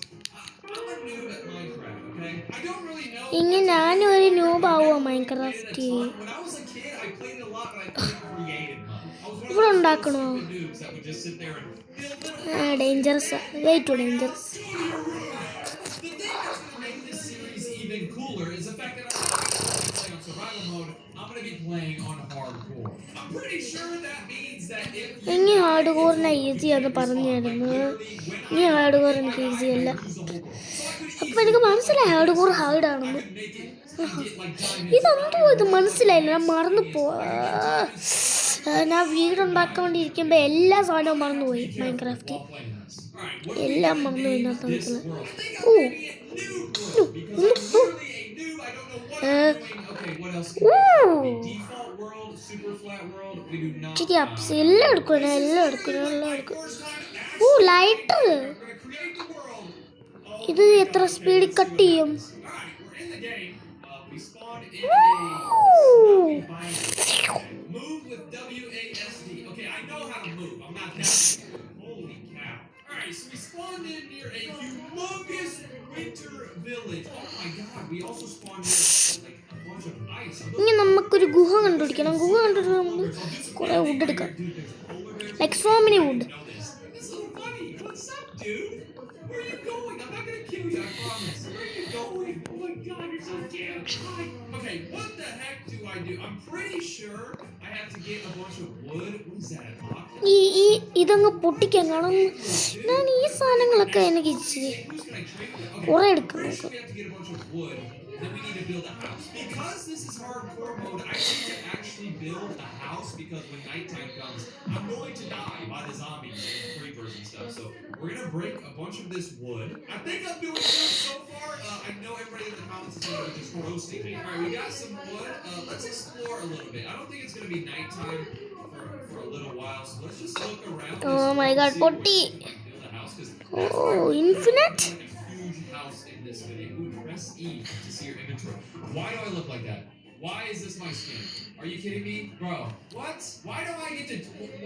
I'm a noob at Minecraft, okay? I don't really know. ഇങ്ങനെ ഞാനൊരു noob-ആവുക Minecraft. When I was a kid, I played it a lot, but I played creative mode. ഇവിടെ ഉണ്ടാക്കണോ? Dangerous, way too dangerous. The thing that's going to make this series even cooler is the fact that I'm not going to be playing on survival mode. I'm going to be playing on hardcore. I'm pretty sure that means that if ഇനി hard കോറിന് easy എന്ന് പറഞ്ഞായിരുന്നു. ഇനി hard core എനിക്ക് easy അല്ല. അപ്പം എനിക്ക് മനസ്സിലായി hard core ഹാർഡാണെന്ന്. ഇതെന്തോ ഇത് മനസ്സിലായില്ല, ഞാൻ മറന്നു ഞാൻ വീടുണ്ടാക്കാൻ വേണ്ടിയിരിക്കുമ്പോൾ എല്ലാ സാധനവും മറന്നുപോയി. മൈൻക്രാഫ്റ്റിൽ എല്ലാം മറന്നുപോയി. എല്ലാം എടുക്കണം, എല്ലാം എടുക്കണം, എല്ലാം എടുക്കണം. ലൈറ്റർ ഇത് എത്ര സ്പീഡിൽ കട്ട് ചെയ്യും? Move with WASD. Okay, I know how to move. I'm not that good. Holy cow. Alright, so we spawned in near a humongous winter village. Oh my god, we also spawned near like a bunch of ice. ഇനി നമുക്കൊരു ഗുഹ കണ്ടുപിടിക്കണം. ഗുഹ കണ്ടിട്ട് നമുക്ക് കുറെ wood എടുക്കാം. Like so many wood. This is funny. What's up, dude? Where are you going? I'm not gonna kill you, I promise. Where are you going? Oh my god, you're so cute. Hi. Okay, what the heck do I do? I'm pretty sure I have to get a bunch of wood. What is that? ഇതങ്ങ് പൊട്ടിക്കാൻ കാണും. ഞാൻ ഈ സാധനങ്ങളൊക്കെ എനിക്ക് കുറെ എടുക്കാം. Then we need to build a house. Because this is hardcore mode, I need to actually build a house because when nighttime comes, I'm going to die by the zombies and creepers and stuff. So we're going to break a bunch of this wood. I think I'm doing good so far. I know everybody in the comments is going to be just roasting me. All right, we got some wood. Let's explore a little bit. I don't think it's going to be nighttime for a little while. So let's just look around. Oh my god, potty. Oh, infinite. House in this video. Ooh, press E to see your inventory. Why do I look like that? Why is this my skin? Are you kidding me? Bro, what? Why do I get to...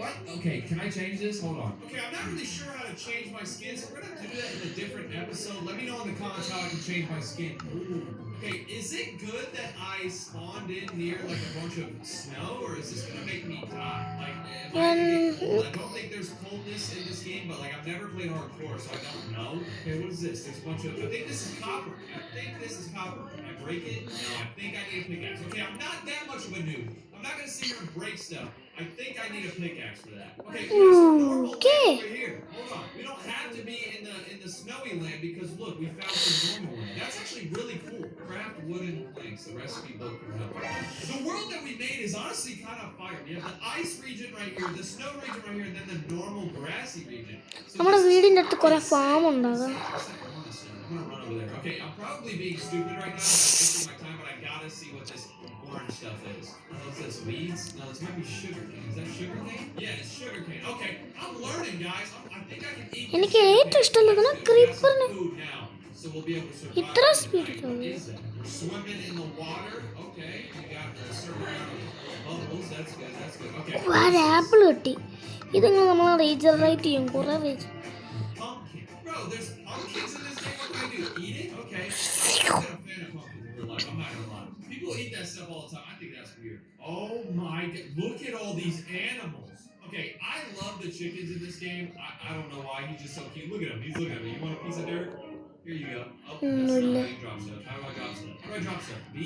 What? Okay, can I change this? Hold on. Okay, I'm not really sure how to change my skin, so we're going to have to do that in a different episode. Let me know in the comments how I can change my skin. Ooh. Okay, is it good that I spawned in near like a bunch of snow, or is this going to make me die? Like, am I going to get cold? I don't think there's coldness in this game, but like I've never played hardcore, so I don't know. Okay, what is this? There's a bunch of... I think this is copper. Can I break it? No, I think I need a pickaxe. Okay, I'm not that much of a noob. I'm not going to sit here and break stuff. I think I need a pickaxe for that. Okay, here's some normal land over here. Hold on. We don't have to be in the snowy land because look, we found some normal land. That's actually really cool. Craft wooden planks. The recipe book can help. The world that we made is honestly kind of fire. We have the ice region right here, the snow region right here, and then the normal grassy region. നമ്മുടെ വീടിൻ്റെ അടുത്ത് കുറെ farm ഉണ്ടാകും. I'm gonna run over there. Okay, I'm probably being stupid right now. gotta see what this orange stuff is. What's this? Weeds? No, this might be sugar cane. Is that sugar cane? Yeah, it's sugar cane. Okay, I'm learning, guys. I think I can eat this എനിക്ക് sugar ഏറ്റവും cane. ഇഷ്ടമുള്ളത് That's good. We got some ക്രീപ്പറിന് food now, so we'll be able to survive ഇത്ര through the speed night. What is that? We're swimming in the water. Okay, we got a certain amount of bubbles. That's good. That's good. Okay. ഒരു apple കിട്ടി. ഇതിങ്ങനെ നമ്മൾ regenerate ചെയ്യും കുറേ reach. Pumpkin. Bro, there's pumpkins in this game. What can I do? Eat it? Okay. I'm not a fan of pumpkins in real life. I'm not gonna lie. People eat that stuff all the time. I think that's weird. Oh my god. Look at all these animals. Okay, I love the chickens in this game. I don't know why. He's just so cute. Look at him. He's looking at me. You want a piece of dirt? Here you go. Oh, that's not how you drop stuff. How do I drop stuff? How do I drop stuff? B?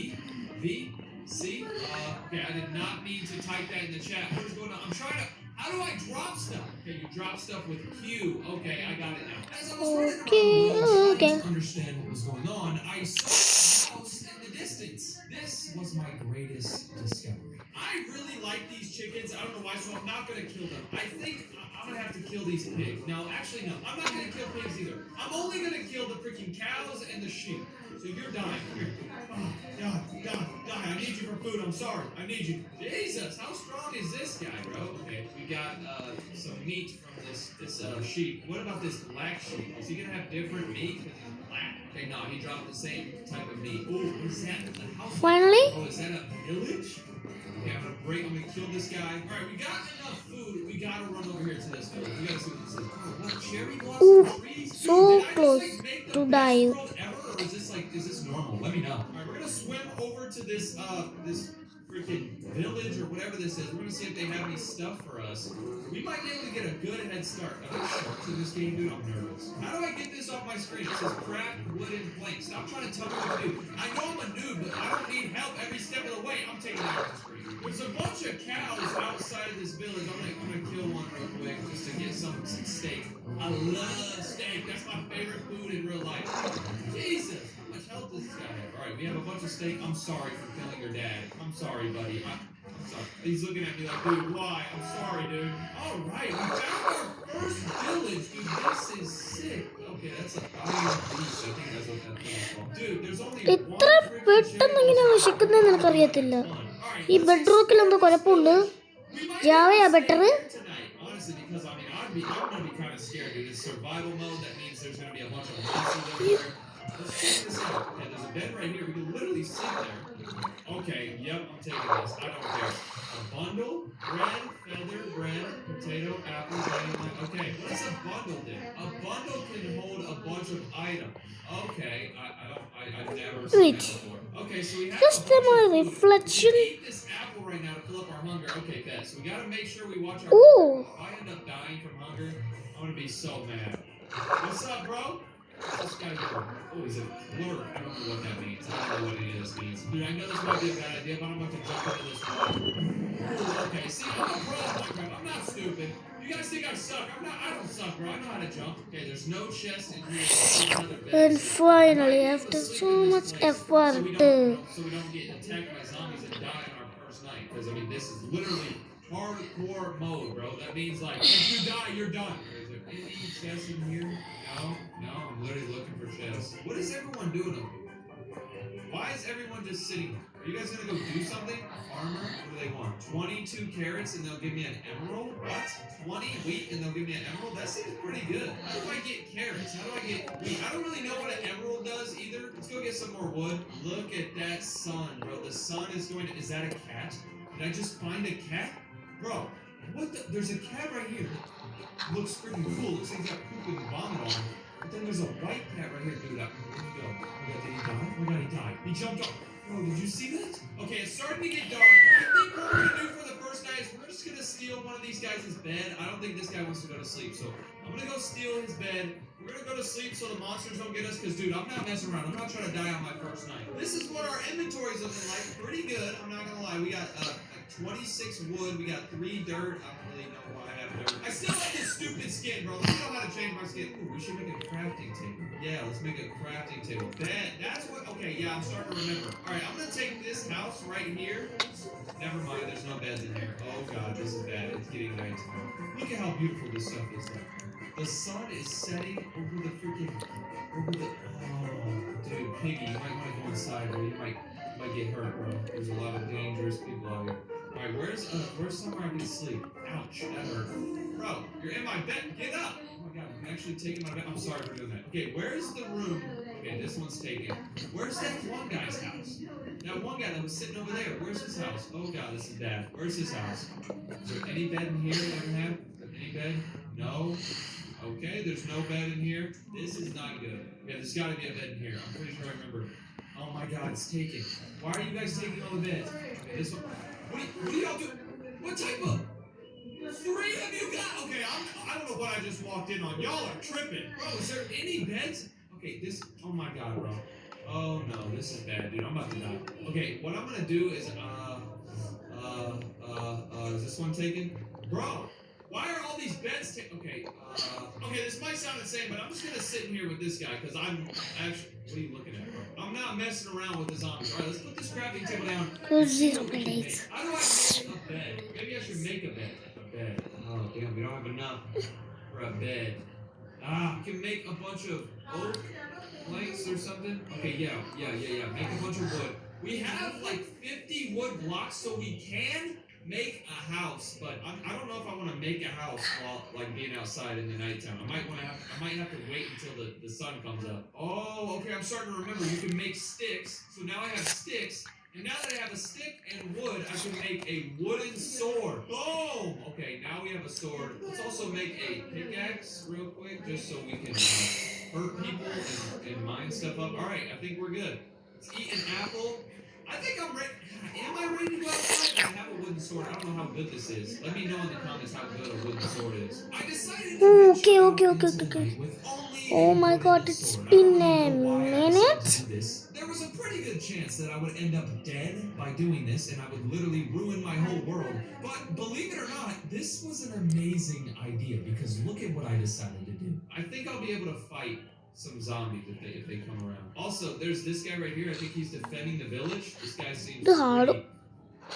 V? C? Okay, I did not mean to type that in the chat. What is going on? I'm trying to... How do I drop stuff? Okay, you drop stuff with Q. Okay, I got it now. As I was running around, trying to understand what was going on, I saw a house in the distance. This was my greatest discovery. I really like these chickens. I don't know why, so I'm not going to kill them. I think I'm going to have to kill these pigs. No, actually, no. I'm not going to kill pigs either. I'm only going to kill the freaking cows and the sheep. So you're dying. Here. Oh, God, die. I need you for food. I'm sorry. I need you. Jesus, how strong is this guy, bro? Okay, we got some meat from this sheep. What about this black sheep? Is he going to have different meat because he's black? Okay, no, he dropped the same type of meat. Oh, what is that? The house. Finally? Oh, is that a village? Okay, I'm gonna kill this guy. Alright, we got enough food. We gotta run over here to this village. We gotta see what this is. Oh, what? Cherry blossom trees? So Dude, did I just, close like, make the to best die. world ever, or is this normal? Let me know. Alright, we're gonna swim over to this freaking village or whatever this is. We're gonna see if they have any stuff for us. We might be able to get a good head start. Are there sharks in this game, dude? I'm nervous. How do I get this off my screen? It says craft wooden planks. Stop trying to tell me what to do. I know I'm a noob, but I don't need help every step of the way. I'm taking it off the screen. There's a bunch of cows outside of this village. I'm gonna kill one real quick just to get some steak. I love steak. That's my favorite food in real life. Jesus, how much health does this guy have? All right, we have a bunch of steak. I'm sorry for killing your dad. I'm sorry, buddy. I'm sorry. He's looking at me like, dude, why? I'm sorry, dude. All right, we found our first village, dude. This is sick. Okay, that's a iron beast. I think that's what that thing is called. Dude, there's only എത്ര പെട്ടെന്ന് ഇങ്ങനെ വിശക്കുന്നതെന്ന് എനിക്കറിയത്തില്ല. ഈ ബെഡ്റൂക്കിൽ എന്തോ കുഴപ്പമുണ്ട്. ജാവയാ better. Honestly, because I mean, I'm gonna be kind of scared, dude. It's survival mode. That means there's gonna be a bunch of monsters everywhere. Let's check this out. Okay, there's a bed right here. We can literally sit there. Okay, yep, I'm taking this. I don't care. A bundle, bread, feather, bread, potato, apple, dynamite. Okay, what is a bundle then? A bundle can hold a bunch of items. Okay, I've never seen that before. Okay, so we have Just a bunch my of food. reflection. We can eat this apple right now to fill up our hunger. Okay, bet. So we gotta make sure we watch our Ooh. hunger. If I end up dying from hunger, I'm gonna be so mad. What's up, bro? What's this guy doing? Oh, he's a blur. I don't know what that means. I don't know what any of this means. Dude, I know this might be a bad idea, but I'm about to jump into this water. Ooh, okay, see, I'm a pro at Minecraft. I'm not stupid. You guys think I suck? I don't suck, bro. I know how to jump. Okay, there's no chest in here. There's another bed. And finally, after so much effort. So we don't get attacked by zombies and die on our first night. Because, I mean, this is literally hardcore mode, bro. That means, like, if you die, you're done. Is there any chests in here? No, I'm literally looking for chests. What is everyone doing over here? Why is everyone just sitting there? Are you guys gonna go do something? Farmer? What do they want? 22 carrots and they'll give me an emerald? What? 20 wheat and they'll give me an emerald? That seems pretty good. How do I get carrots? How do I get wheat? I don't really know what an emerald does either. Let's go get some more wood. Look at that sun, bro. The sun is going to... Is that a cat? Did I just find a cat? Bro, what the... There's a cat right here. Looks freaking cool. Looks like he's got poop and vomit on him. But then there's a white cat right here. Dude, where'd he go? Did he die? Oh my god, he died. He jumped off. Oh, did you see that? Okay, it's starting to get dark. I think what we're gonna do for the first night is we're just gonna steal one of these guys' bed. I don't think this guy wants to go to sleep, so I'm gonna go steal his bed. We're gonna go to sleep so the monsters don't get us, because, dude, I'm not messing around. I'm not trying to die on my first night. This is what our inventory is looking like. Pretty good, I'm not gonna lie. We got 26 wood, we got 3 dirt. I don't really know why I have dirt. I still like this stupid skin, bro. Let me know how to change my skin. Ooh, we should make a crafting table. Yeah, let's make a crafting table. That's what... Okay, yeah, I'm starting to remember. Alright, I'm gonna take this house right here. Never mind, there's no beds in here. Oh god, this is bad. It's getting nighttime. Look at how beautiful this stuff is though. The sun is setting over the freaking... Oh, dude, Piggy, you might want to go inside, or you might might get hurt, bro. There's a lot of dangerous people out here. All right, where's somewhere I can sleep? Ouch, that hurt. Bro, you're in my bed. Get up. Oh my god, I'm actually taking my bed. I'm sorry for doing that. Okay, where's the room? Okay, this one's taken. Where's that one guy's house? That one guy that was sitting over there. Where's his house? Oh god, this is bad. Where's his house? Is there any bed in here that I can have? Any bed? No. Okay, there's no bed in here. This is not good. Yeah, there's got to be a bed in here. I'm pretty sure I remember. Oh my god, it's taken. Why are you guys taking all the beds? Okay, this one. What do y'all do? What type of... 3 of you got... Okay, I don't know what I just walked in on. Y'all are tripping. Bro, is there any beds? Okay, this... Oh my god, bro. Oh no, this is bad, dude. I'm about to die. Okay, what I'm gonna do is... is this one taken? Bro! Why are all these beds taken? Okay, okay, this might sound insane, but I'm just gonna sit in here with this guy, because I'm actually, what are you looking at, bro? I'm not messing around with the zombies. Alright, let's put this crafting table down. How do I make a bed? Maybe I should make a bed. A bed. Oh, damn, we don't have enough for a bed. We can make a bunch of oak planks or something. Okay, yeah. Make a bunch of wood. We have like 50 wood blocks, so we can make a house, but I don't know if I want to make a house while like being outside in the nighttime. I might have to wait until the sun comes up. Oh, okay, I'm starting to remember. You can make sticks. So now I have sticks, and now that I have a stick and wood, I can make a wooden sword. Boom! Okay, now we have a sword. Let's also make a pickaxe real quick, just so we can hurt people and mine stuff up. All right, I think we're good. Let's eat an apple. I think I'm ready. Am I ready to go outside? I have a wooden sword. I don't know how good this is. Let me know in the comments how good a wooden sword is. I decided Okay. Oh my god, it's been a minute. There was a pretty good chance that I would end up dead by doing this, and I would literally ruin my whole world. But believe it or not, this was an amazing idea, because look at what I decided to do. I think I'll be able to fight some zombies if they come around. Also, there's this guy right here. I think he's defending the village. This guy seems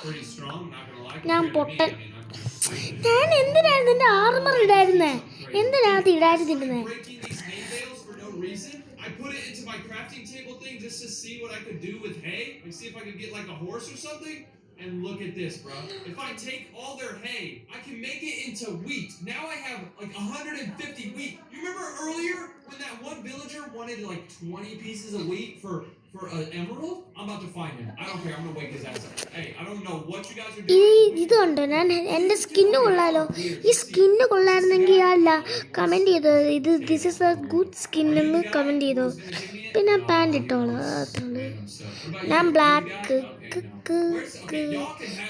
pretty strong. Not gonna lie. ഞാൻ പൊട്ടൻ. ഞാൻ എന്തിനായിരുന്നു എന്റെ armour ഇടായിരുന്നേ? എന്തിനാ ഇടാതിരുന്നേ? I put it into my crafting table thing just to see what I could do with hay. Like see if I could get like a horse or something. And look at this, bro. If I take all their hay, I can make it into wheat. Now I have like 150 wheat. You remember earlier when that one villager wanted like 20 pieces of wheat for an emerald? I'm about to find him. I don't care. I'm gonna wake his ass up. Hey, I don't know what you guys are doing. ഇതുണ്ട് ഞാൻ എന്റെ skin കൊള്ളാലോ. ഈ skin കൊള്ളായിരുന്നെങ്കിൽ അല്ല comment ചെയ്തോ. ഇത് this is A good skin എന്ന് comment ചെയ്തോ. പിന്നെ പാൻറ് ഇട്ടോളാം. ഞാൻ ബ്ലാക്ക്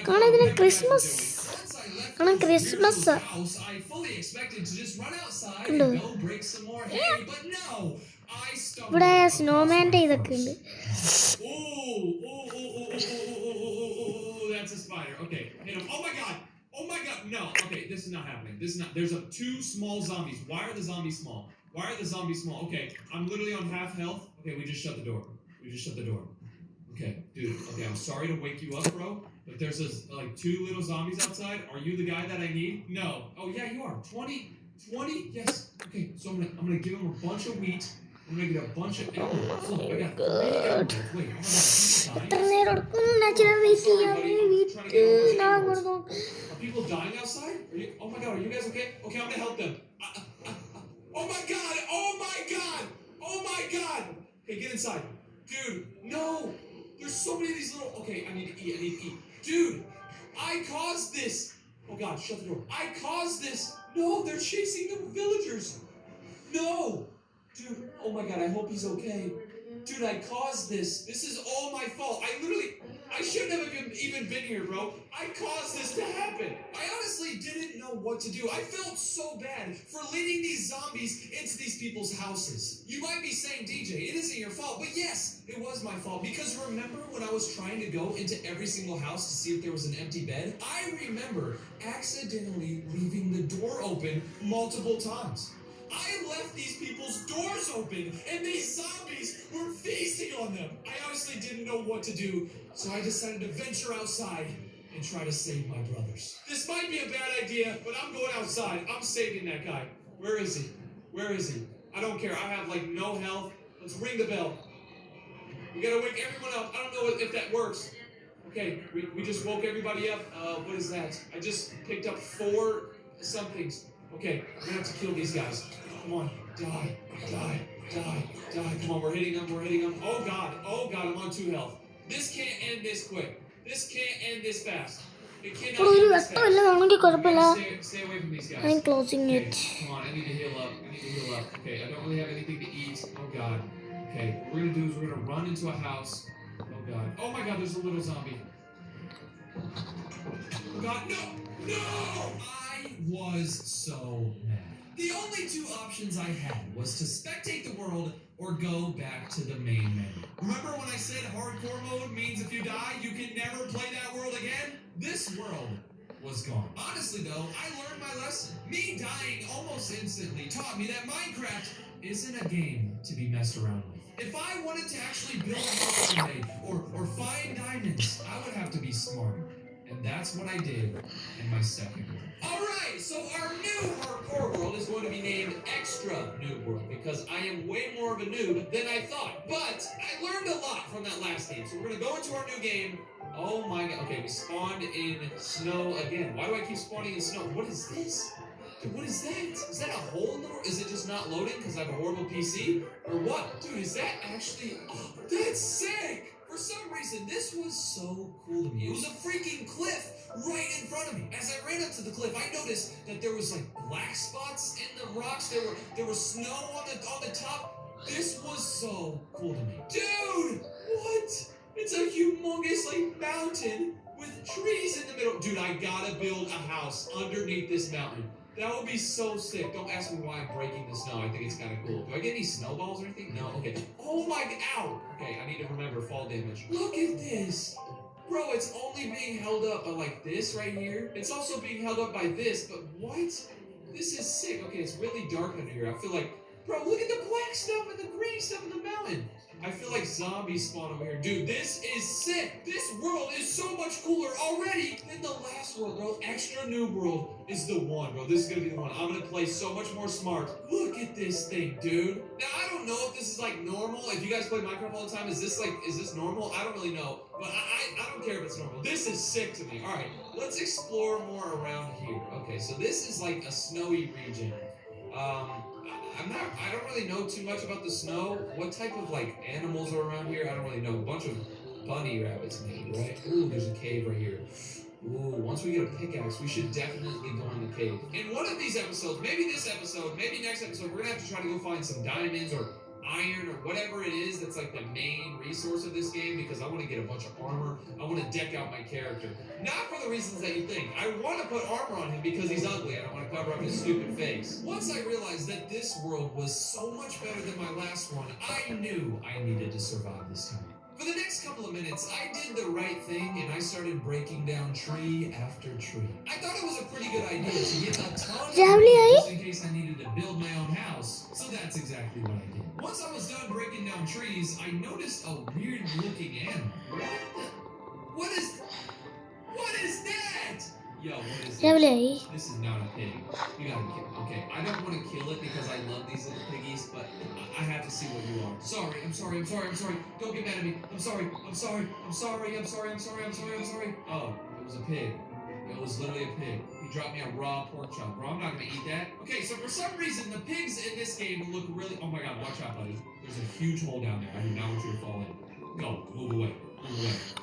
കാരണം ഇതിന് ക്രിസ്മസ് ഉണ്ടോ? ഇവിടെ സ്നോമാൻ്റെ ഇതൊക്കെ ഉണ്ട്. That's a spider. Okay, hit him. Oh my god! No. Okay, this is not happening. There's 2 small zombies. Why are the zombies small? Okay, I'm literally on half health. Okay, we just shut the door. Okay, dude. Okay, I'm sorry to wake you up, bro. But there's like 2 little zombies outside. Are you the guy that I need? No. Oh yeah, you are. 20? Yes. Okay, so I'm gonna give him a bunch of wheat. I'm gonna get a bunch of emeralds. Look, I got 3 emeralds. Wait, oh my god. Are people dying outside? Oh my god, are you guys okay? Okay, I'm gonna help them. Oh my god! Okay, get inside. Dude, no! There's so many of these little... Okay, I need to eat. Dude, I caused this! Oh god, shut the door. I caused this! No, they're chasing the villagers! No! Dude, oh my god, I hope he's okay. Dude, I caused this. This is all my fault. I shouldn't have even been here, bro. I caused this to happen. I honestly didn't know what to do. I felt so bad for leading these zombies into these people's houses. You might be saying, DJ, it isn't your fault. But yes, it was my fault. Because remember when I was trying to go into every single house to see if there was an empty bed? I remember accidentally leaving the door open multiple times. I left these people's doors open, and these zombies were feasting on them. I honestly didn't know what to do, so I decided to venture outside and try to save my brothers. This might be a bad idea, but I'm going outside. I'm saving that guy. Where is he? I don't care. I have like no health. Let's ring the bell. We gotta wake everyone up. I don't know if that works. Okay, we just woke everybody up. What is that? I just picked up 4 somethings. Okay, we're gonna have to kill these guys. Come on, die. Come on, we're hitting them. Oh God, I'm on 2 health. This can't end this quick. This can't end this fast. It cannot ഇവിടെ ഒരു end this വെട്ടമില്ല, fast. ആണെങ്കിൽ കുഴപ്പമില്ല. Stay away from these guys. I'm closing Okay, it. come on, I need to heal up. Okay, I don't really have anything to eat. Oh God. Okay, what we're gonna do is we're gonna run into a house. Oh God. Oh my God, there's a little zombie. Oh God, no! I was so mad. The only 2 options I had was to spectate the world or go back to the main menu. Remember when I said hardcore mode means if you die, you can never play that world again? This world was gone. Honestly though, I learned my lesson. Me dying almost instantly taught me that Minecraft isn't a game to be messed around with. If I wanted to actually build a house today or find diamonds, I would have to be smarter. And that's what I did in my second world. Alright, so our new hardcore world is going to be named Extra Noob World because I am way more of a noob than I thought. But I learned a lot from that last game. So we're going to go into our new game. Oh my God. Okay, we spawned in snow again. Why do I keep spawning in snow? What is this? Dude, what is that? Is that a hole in the world? Is it just not loading because I have a horrible PC? Or what? Dude, is that actually... Oh, that's sick! For some reason, this was so cool to me. It was a freaking cliff right in front of me. As I ran up to the cliff, I noticed that there was like black spots in the rocks. There was snow on the top. This was so cool to me. Dude, what? It's a humongous like mountain with trees in the middle. Dude, I gotta build a house underneath this mountain. That would be so sick. Don't ask me why I'm breaking the snow. I think it's kind of cool. Do I get any snowballs or anything? No? Okay. Oh my God. Ow. Okay, I need to remember fall damage. Look at this. Bro, it's only being held up by like this right here. It's also being held up by this, but what? This is sick. Okay, it's really dark under here. I feel like, bro, look at the black stuff and the green stuff in the mountain. I feel like zombies spawn over here. Dude, this is sick. This world is so much cooler already than the last world, bro. Extra Noob World is the one, bro. This is gonna be the one. I'm gonna play so much more smart. Look at this thing, dude. Now, I don't know if this is like normal. If you guys play Minecraft all the time, is this normal? I don't really know. But I don't care if it's normal. This is sick to me. All right, let's explore more around here. Okay, so this is like a snowy region. I don't really know too much about the snow. What type of like animals are around here? I don't really know. A bunch of bunny rabbits maybe, right? Ooh, there's a cave right here. Ooh, once we get a pickaxe, we should definitely go in the cave. In one of these episodes, maybe this episode, maybe next episode, we're gonna have to try to go find some diamonds or iron or whatever it is that's like the main resource of this game because I want to get a bunch of armor. I want to deck out my character. Not for the reasons that you think. I want to put armor on him because he's ugly. I don't want to cover up his stupid face. Once I realized that this world was so much better than my last one, I knew I needed to survive this time. For the next couple of minutes, I did the right thing and I started breaking down tree after tree. I thought it was a pretty good idea to get a ton of wood just in case I needed to build my own house. So that's exactly what I did. Once I was done breaking down trees, I noticed a weird looking animal. What is that? Yo, what is this? This is not a pig. You gotta kill it. Okay, I don't want to kill it because I love these little piggies, but I have to see what you are. I'm sorry. Don't get mad at me. I'm sorry. Oh, it was a pig. It was literally a pig. He dropped me a raw pork chop. Bro, I'm not gonna eat that. Okay, so for some reason, the pigs in this game look really... Oh my God, watch out, buddy. There's a huge hole down there. I do not want you to fall in. Go, move away.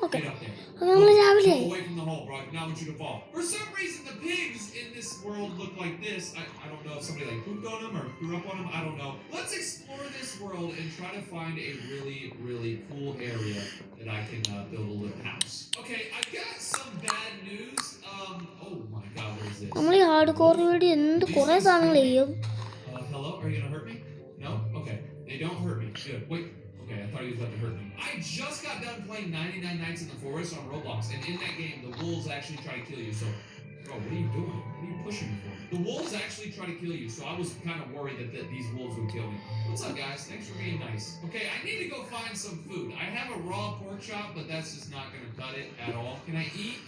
Okay. Get up there. Move away from the hole, bro. I do not want you to fall. For some reason, the pigs in this world look like this. I don't know if somebody like pooped on them or grew up on them. I don't know. Let's explore this world and try to find a really, really cool area that I can build a little house. Okay, I've got some bad news. Oh my God, what is this? Hello? Are you gonna hurt me? No? Okay. They don't hurt me. Good. Wait. Okay, I thought he was about to hurt me. I just got done playing 99 Nights in the Forest on Roblox, and in that game, the wolves actually try to kill you, so... Bro, what are you doing? What are you pushing me for? The wolves actually try to kill you, so I was kind of worried that these wolves would kill me. What's up, guys? Thanks for being nice. Okay, I need to go find some food. I have a raw pork chop, but that's just not gonna cut it at all. Can I eat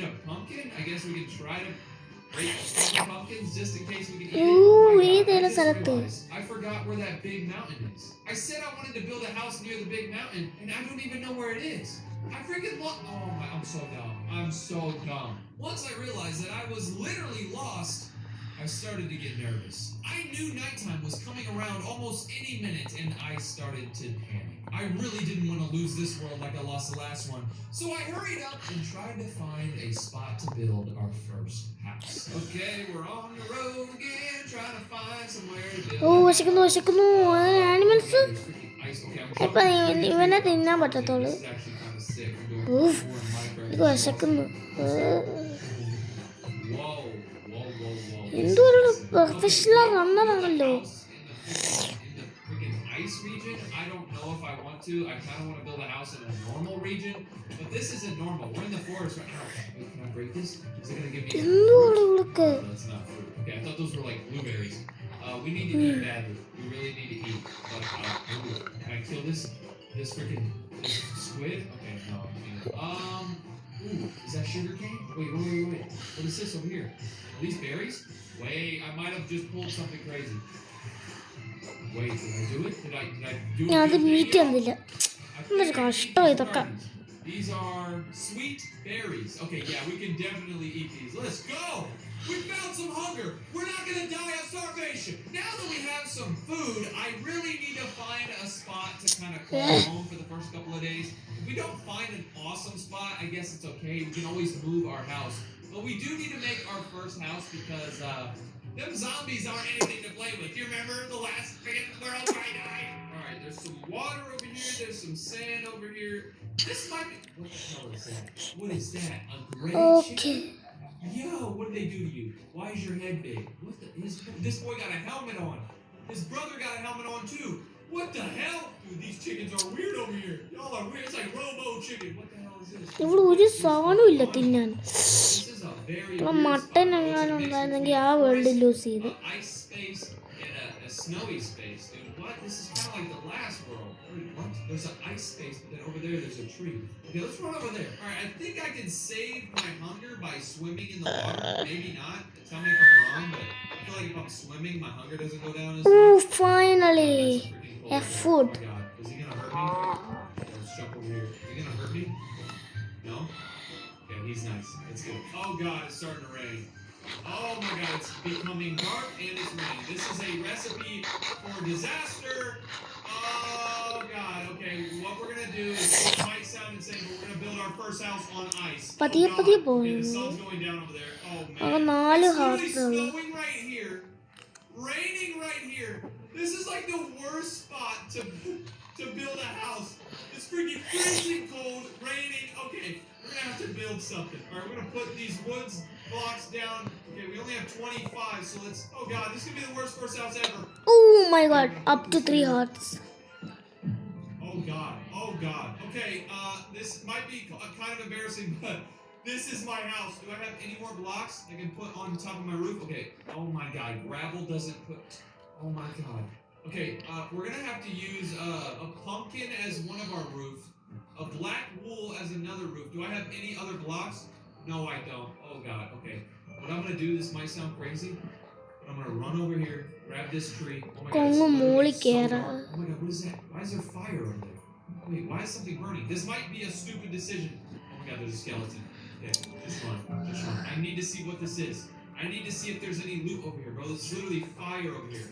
a pumpkin? I guess we can try to... great pumpkins just in case we can eat it. Ooh, Oh my ഏത് God, I ഏതാ just സ്ഥലത്ത്? realized I forgot where that big mountain is. I said I wanted to build a house near the big mountain, and I don't even know where it is. I freaking oh my, I'm so dumb. I'm so dumb. Once I realized that I was literally lost, I started to get nervous. I knew nighttime was coming around almost any minute, and I started to panic. I really didn't want to lose this world like I lost the last one, so I hurried up and tried to find a spot to build our first house. Okay, we're on the road again, trying to find somewhere to build. ഓ വിശക്കുന്നു animals ഇപ്പൊ ഇവനെ തിന്നാൻ പറ്റത്തുള്ളൂ. ഊഫ്, എനിക്ക് വിശക്കുന്നു. എന്തോ ഒരു professional റണ്ണറാണല്ലോ. Ice region, I don't know if I want to. I kind of want to build a house in a normal region, but this isn't normal. We're in the forest right now. Wait, can I break this? Is it gonna give me? എന്തുവാണ് ഇവിടൊക്കെ? No, that's not fruit. Okay, I thought those were like blueberries. We need to eat badly. We really need to eat. But ooh, can I kill this freaking squid? Okay, no. Ooh, is that sugar cane? Wait. What is this over here? Are these berries? Wait, I might have just pulled something crazy. Wait, did I do it? Did I do it? ഞാൻ അത് meet തന്നില്ല. എന്തൊരു കഷ്ടം ഇതൊക്കെ. These are sweet berries. Okay, yeah, we can definitely eat these. Let's go! We found some hunger. We're not gonna die of starvation. Now that we have some food, I really need to find a spot to kind of call home for the first couple of days. If we don't find an awesome spot, I guess it's okay. We can always move our house. But we do need to make our first house because them zombies aren't anything to play with. You remember the last freaking world I died? Alright, there's some water over here. There's some sand over here. This might be... What the hell is that? What is that? A gray Okay. chicken? Yo, what did they do to you? Why is your head big? What the... This boy got a helmet on. His brother got a helmet on too. What the hell? Dude, these chickens are weird over here. Y'all are weird. It's like Robo chicken. What the hell is this? ഇവിടെ ഒരു സാധനവും ഇല്ല തിന്നാൻ. This is a very ഇപ്പൊ weird mutton spot. എങ്ങാനും It's a mix of ഉണ്ടായിരുന്നെങ്കിൽ ആ world loose ചെയ്ത്. ice space and a snowy space, dude. What? This is kind of like the last world. Wait, what? There's an ice space, but then over there there's a tree. Okay, let's run over there. All right, I think I can save my hunger by swimming in the water. Maybe not. Tell me if I'm wrong, but I feel like if I'm swimming, my hunger doesn't go down as much. Oh, finally, That's freaking cool. a food. Oh my God, is he gonna hurt me? Let's jump over here. Is he gonna hurt me? No. Okay, he's nice. That's good. Oh God, it's starting to rain. Oh my God, it's becoming dark and it's raining. This is a recipe for disaster. Oh God, okay, what we're gonna do is, it might sound insane, but we're gonna build our first house on ice. പതിയെ Oh, പതിയെ God. Okay, പോകുന്നു. the sun's going down over there. Oh man. ആകെ 4 It's literally heart ഉള്ളു. snowing right here, raining right here. This is like the worst spot to build a house. It's freaking freezing cold, raining. Okay, we're gonna have to build something. All right, we're gonna put these woods blocks down. Okay, we only have 25, so let's. Oh God, this could be the worst first house ever. Oh my god, up to 3 hearts. Oh God. Oh God. Okay, this might be kind of embarrassing, but this is my house. Do I have any more blocks I can put on top of my roof? Okay. Oh my God, gravel doesn't put. Oh my God. Okay, we're gonna have to use a pumpkin as one of our roofs, a black wool as another roof. Do I have any other blocks? No, I don't. Oh God. Okay. What I'm gonna do, this might sound crazy, but I'm gonna run over here, grab this tree. Oh my God. It's കൊങ്ങ് literally മോളി so കേറാ. dark. Oh my God, what is that? Why is there fire over there? Wait, why is something burning? This might be a stupid decision. Oh my God, there's a skeleton. Okay, just run. Just run. I need to see what this is. I need to see if there's any loot over here, bro. There's literally fire over here.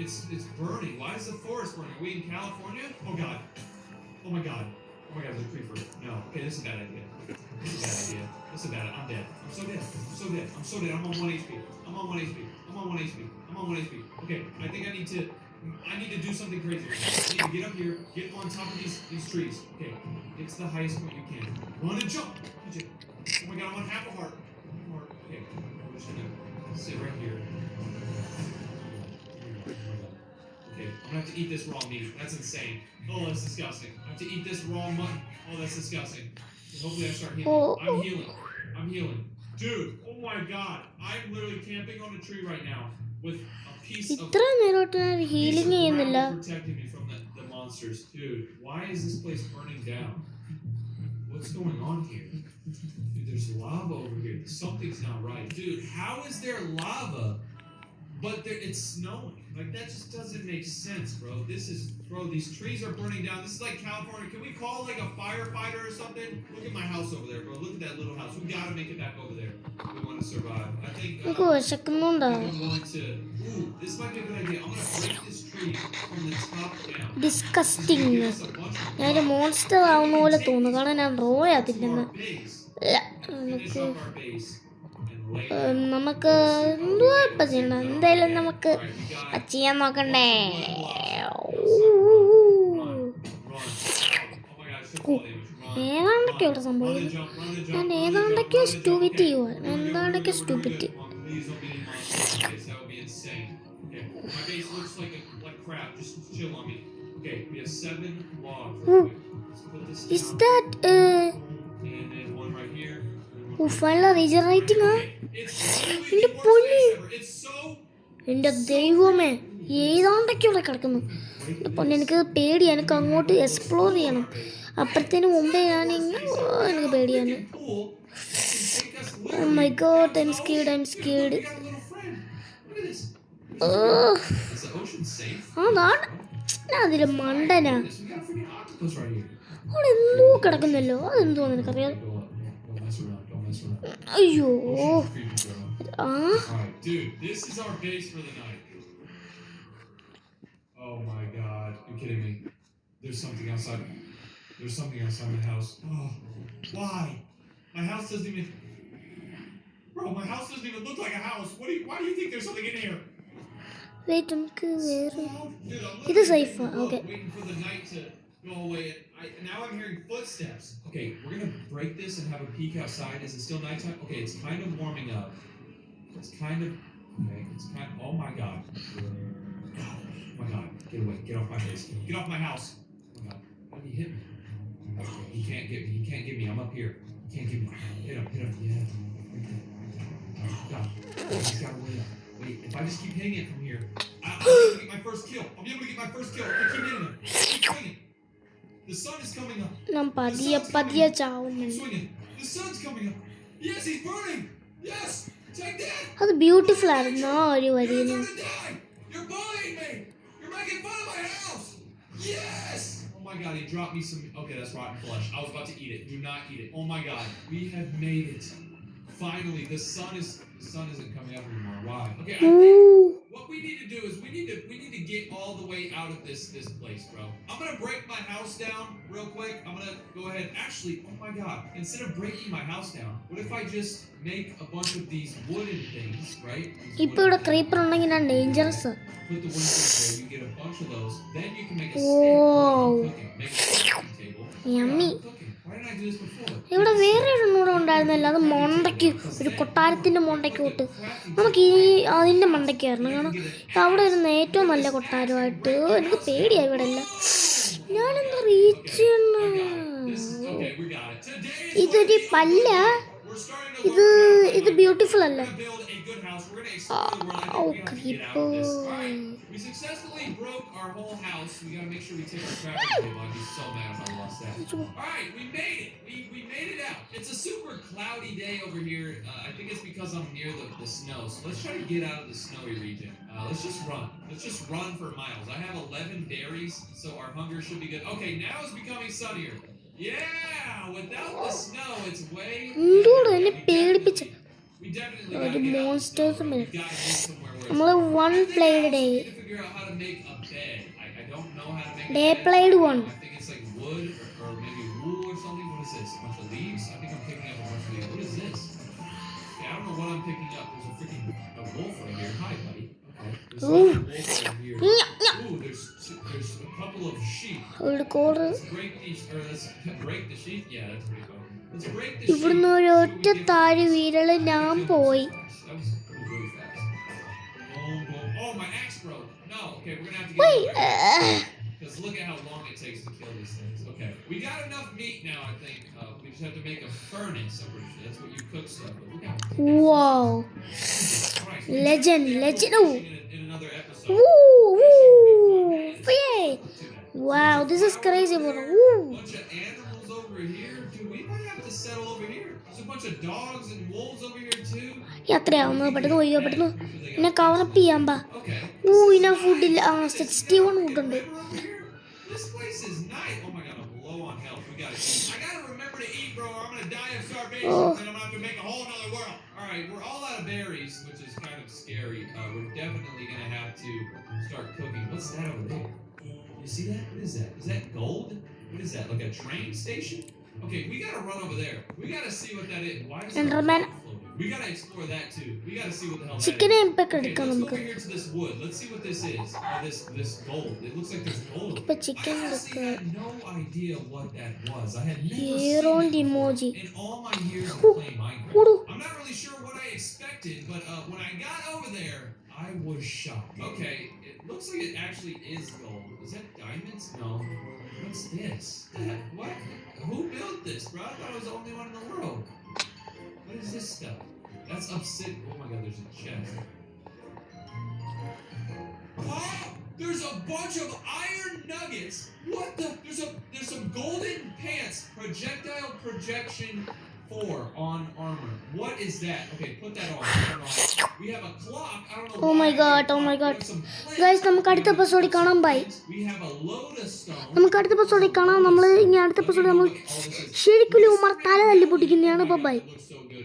It's burning. Why is the forest burning? Are we in California? Oh God. Oh my God. Oh my God, there's a creeper. No. Okay, this is a bad idea. This is a bad idea. This is a bad idea. I'm dead. I'm so dead. I'm so dead. I'm so dead. I'm on 1 HP. I'm on 1 HP. I'm on 1 HP. I'm on 1 HP. Okay, I think I need to do something crazy. I need to get up here, get on top of these trees. Okay, get to the highest point you can. Run and jump. Oh my God, I'm on half a heart. Okay, I'm just gonna sit right here. Okay, I'm gonna have to eat this raw meat. That's insane. Oh, that's disgusting. I have to eat this raw mutton. Oh, that's disgusting. Hopefully I start healing. I'm healing. I'm healing. Dude, oh my God. I'm literally camping on a tree right now with a piece of ഇത്ര നേരമായിട്ട് ഞാൻ healing ചെയ്യുന്നില്ല. protecting me from the monsters. Dude, why is this place burning down? What's going on here? Dude, there's lava over here. Something's not right. Dude, how is there lava, but it's snowing? Like, that just doesn't make sense, bro. Bro, these trees are burning down. This is like California. Can we call, like, a firefighter or something? Look at my house over there, bro. Look at that little house. We gotta make it back over there. We want to survive. I think, എനിക്ക് വിശക്കുന്നുണ്ടോ? I'm going to... Ooh, this might be a good idea. I'm gonna break this tree from the top down. Disgusting. ഞാനൊരു monster ആവുന്ന പോലെ തോന്നുന്നു, കാരണം ഞാൻ raw അതില്ലെന്ന്. നമുക്ക് എന്തുവാ ഇപ്പം ചെയ്യണം? എന്തായാലും നമുക്ക് ചെയ്യാൻ നോക്കണ്ടേ. ഏതാണ്ടൊക്കെ ഇവിടെ സംഭവിക്കും. ഞാൻ ഏതാണ്ടൊക്കെ സ്റ്റൂപ്പിറ്റ് ചെയ്യുക. എന്താണ്ടൊക്കെ സ്റ്റൂപ്പിറ്റ്. Is that final regenerating? എൻ്റെ പൊന്നി, എൻ്റെ ദൈവമേ, ഏതാണ്ടൊക്കെ ഇവിടെ കിടക്കുന്നു. എൻ്റെ പൊന്നി, എനിക്ക് പേടി. എനിക്ക് അങ്ങോട്ട് എക്സ്പ്ലോർ ചെയ്യണം. അപ്പുറത്തേന് മുമ്പേ എനിക്ക് പേടിയാണ്. Oh my god, I'm scared. അതാണ് ഞാൻ അതിൽ മണ്ടനാ. അവിടെ എന്തോ കിടക്കുന്നല്ലോ. അതെന്തോ നിനക്കറിയാം? അയ്യോ. Dude, this is our base for the night. Oh my god, you're kidding me. There's something outside my house. Oh, why? My house doesn't even... Bro, my house doesn't even look like a house. Why do you think there's something in here? Wait, നമുക്ക് വേറെ ഇത് സേഫാ. Okay. Waiting for the night to go away. Now I'm hearing footsteps. Okay, we're gonna break this and have a peek outside. Is it still nighttime? Okay, it's kind of warming up. Oh my god. Oh my god. Get away. Get off my base. Get off my house. Oh my god. Why did he hit me? Okay, he can't get me. I'm up here. He can't get me. Hit him. Yeah. Oh god. He's gotta wait up. Wait, if I just keep hitting it from here, I'll be able to get my first kill. Okay, keep hitting him. Keep swinging. The sun is coming up. ഞാൻ പതിയെ ചാവുന്നു. Swinging. The sun's coming up. Yes, he's burning. Yes. Take that. അത് beautiful ആയിരുന്നു ആ ഒരു വരിയിൽ. You're bullying me. You're making fun of my house. Yes. Oh my god, he dropped me some... Okay, that's rotten flesh. I was about to eat it. Do not eat it. Oh my god. We have made it. Finally, the sun isn't coming up anymore. Why? Okay, I think what we need to do is we need to get all the way out of this place, bro. I'm gonna break my house down real quick. I'm gonna go ahead. Actually, oh my god, instead of breaking my house down, what if I just make a bunch of these wooden things, right? ഇപ്പോൾ ഇവിടെ creeper ഉണ്ടെങ്കിൽ ഞാൻ dangerous. Put the wooden things there. You get a bunch of those. Then you can make a stand. Make a cooking table. Yummy. Why didn't I do this before? ഇവിടെ വേറെ ഒരെണ്ണൂടെ ഉണ്ടായിരുന്നല്ലോ. അത് മണ്ടയ്ക്ക് ഒരു കൊട്ടാരത്തിൻ്റെ മണ്ടയ്ക്ക് തൊട്ട് നമുക്ക് അതിൻ്റെ മണ്ടയ്ക്കായിരുന്നു. കാരണം അവിടെ ഇരുന്ന് ഏറ്റവും നല്ല കൊട്ടാരമായിട്ട് എനിക്ക് പേടിയായി. ഇവിടെ എല്ലാം ഞാനെന്താ റീച്ച് ചെയ്യണ? ഇതൊരു പല്ല. ഇത് ബ്യൂട്ടിഫുൾ അല്ലേ? We successfully broke our whole house. We gotta make sure we take our crafting table. I'd be so mad if I lost that. Alright, we made it. We made it out. It's a super cloudy day over here. I think it's because I'm near the snow. So let's try to get out of the snowy region. Let's just run. Let's just run for miles. I have 11 berries, so our hunger should be good. Okay, now it's becoming sunnier. Yeah! Without the snow, it's way... We definitely gotta get monsters. out. നമ്മൾ one played day. Figure out how to make a bed. I don't know how to make Day a bed. played one. I think it's like wood or maybe wool or something. What is this? A bunch of leaves? I think I'm picking up a bunch of leaves. What is this? Yeah, I don't know what I'm picking up. There's a freaking wolf right here. Hi, buddy. Okay. There's a wolf right here. Ooh, there's a couple of sheep. Let's break these, or let's break the sheep. Yeah, that's pretty cool. Let's break the sheep. ഇവിടുന്ന് ഒരു ഒറ്റ താഴെ വീരൽ ഞാൻ പോയി. That was really fast. Oh, my axe broke. No, okay, we're gonna have to get because look at how long it takes to kill these things. Okay, we got enough meat now. I think we just have to make a furnace. I'm pretty sure that's what you cook stuff with. Look how... Wow. Legend. In another episode. Wow, this is crazy, bro. Bunch of animals over here. Dude, we to settle over here. There's a bunch of dogs and wolves over here too. യാത്രയാവുന്നത് പെട്ടെന്ന് പോയി പെട്ടെന്ന് എന്നെ cover up ചെയ്യാൻ പാ. Okay. ഇന ഫുഡില്ല. 61 ഫുഡുണ്ട്. Over here. This place is nice. Oh my god, I'm low on health. We gotta eat. I gotta remember to eat, bro, or I'm gonna die of starvation, and I'm gonna have to make a whole nother world. All right, we're all out of berries, which is kind of scary. We're definitely gonna have to start cooking. What's that over there? You see that? What is that? Is that gold? What is that? Like a train station? Okay, we gotta run over there. We gotta see what that is. Why is it Enderman. floating? We gotta explore that too. We gotta see what the hell that is. ചിക്കനെ ഇപ്പൊക്കെ Okay, എടുക്കാം let's go നമുക്ക്. over here to this wood. Let's see what this is. This gold. It looks like there's gold. ഇപ്പൊ I chicken honestly എടുക്കുക. had no idea what that was. I had never ഹീറോന്റെ seen it emoji. in all my years of playing Minecraft. ഓടു. I'm not really sure what I expected, but when I got over there, I was shocked. Okay, it looks like it actually is gold. Is that diamonds? No. What's this? What? Who built this, bro? I thought I was the only one in the world. What is this stuff? That's obsidian. Oh my god, there's a chest. Oh, there's a bunch of iron nuggets. What the? There's some golden pants. Projectile projection 4 on armor. What is that? Okay, put that on. Turn on. We have a clock. I don't know. Oh my why god, I oh my have god. some plants. Guys, നമുക്ക് അടുത്ത എപ്പിസോഡിൽ കാണാം. By. We have a lotus stone. നമുക്ക് അടുത്ത എപ്പിസോഡിൽ കാണാം. നമ്മൾ ഇനി അടുത്ത എപ്പിസോഡിൽ നമ്മൾ ശരിക്കും ഉമർ തല തല്ലി പൊട്ടിക്കുന്നതാണ്. ബൈ.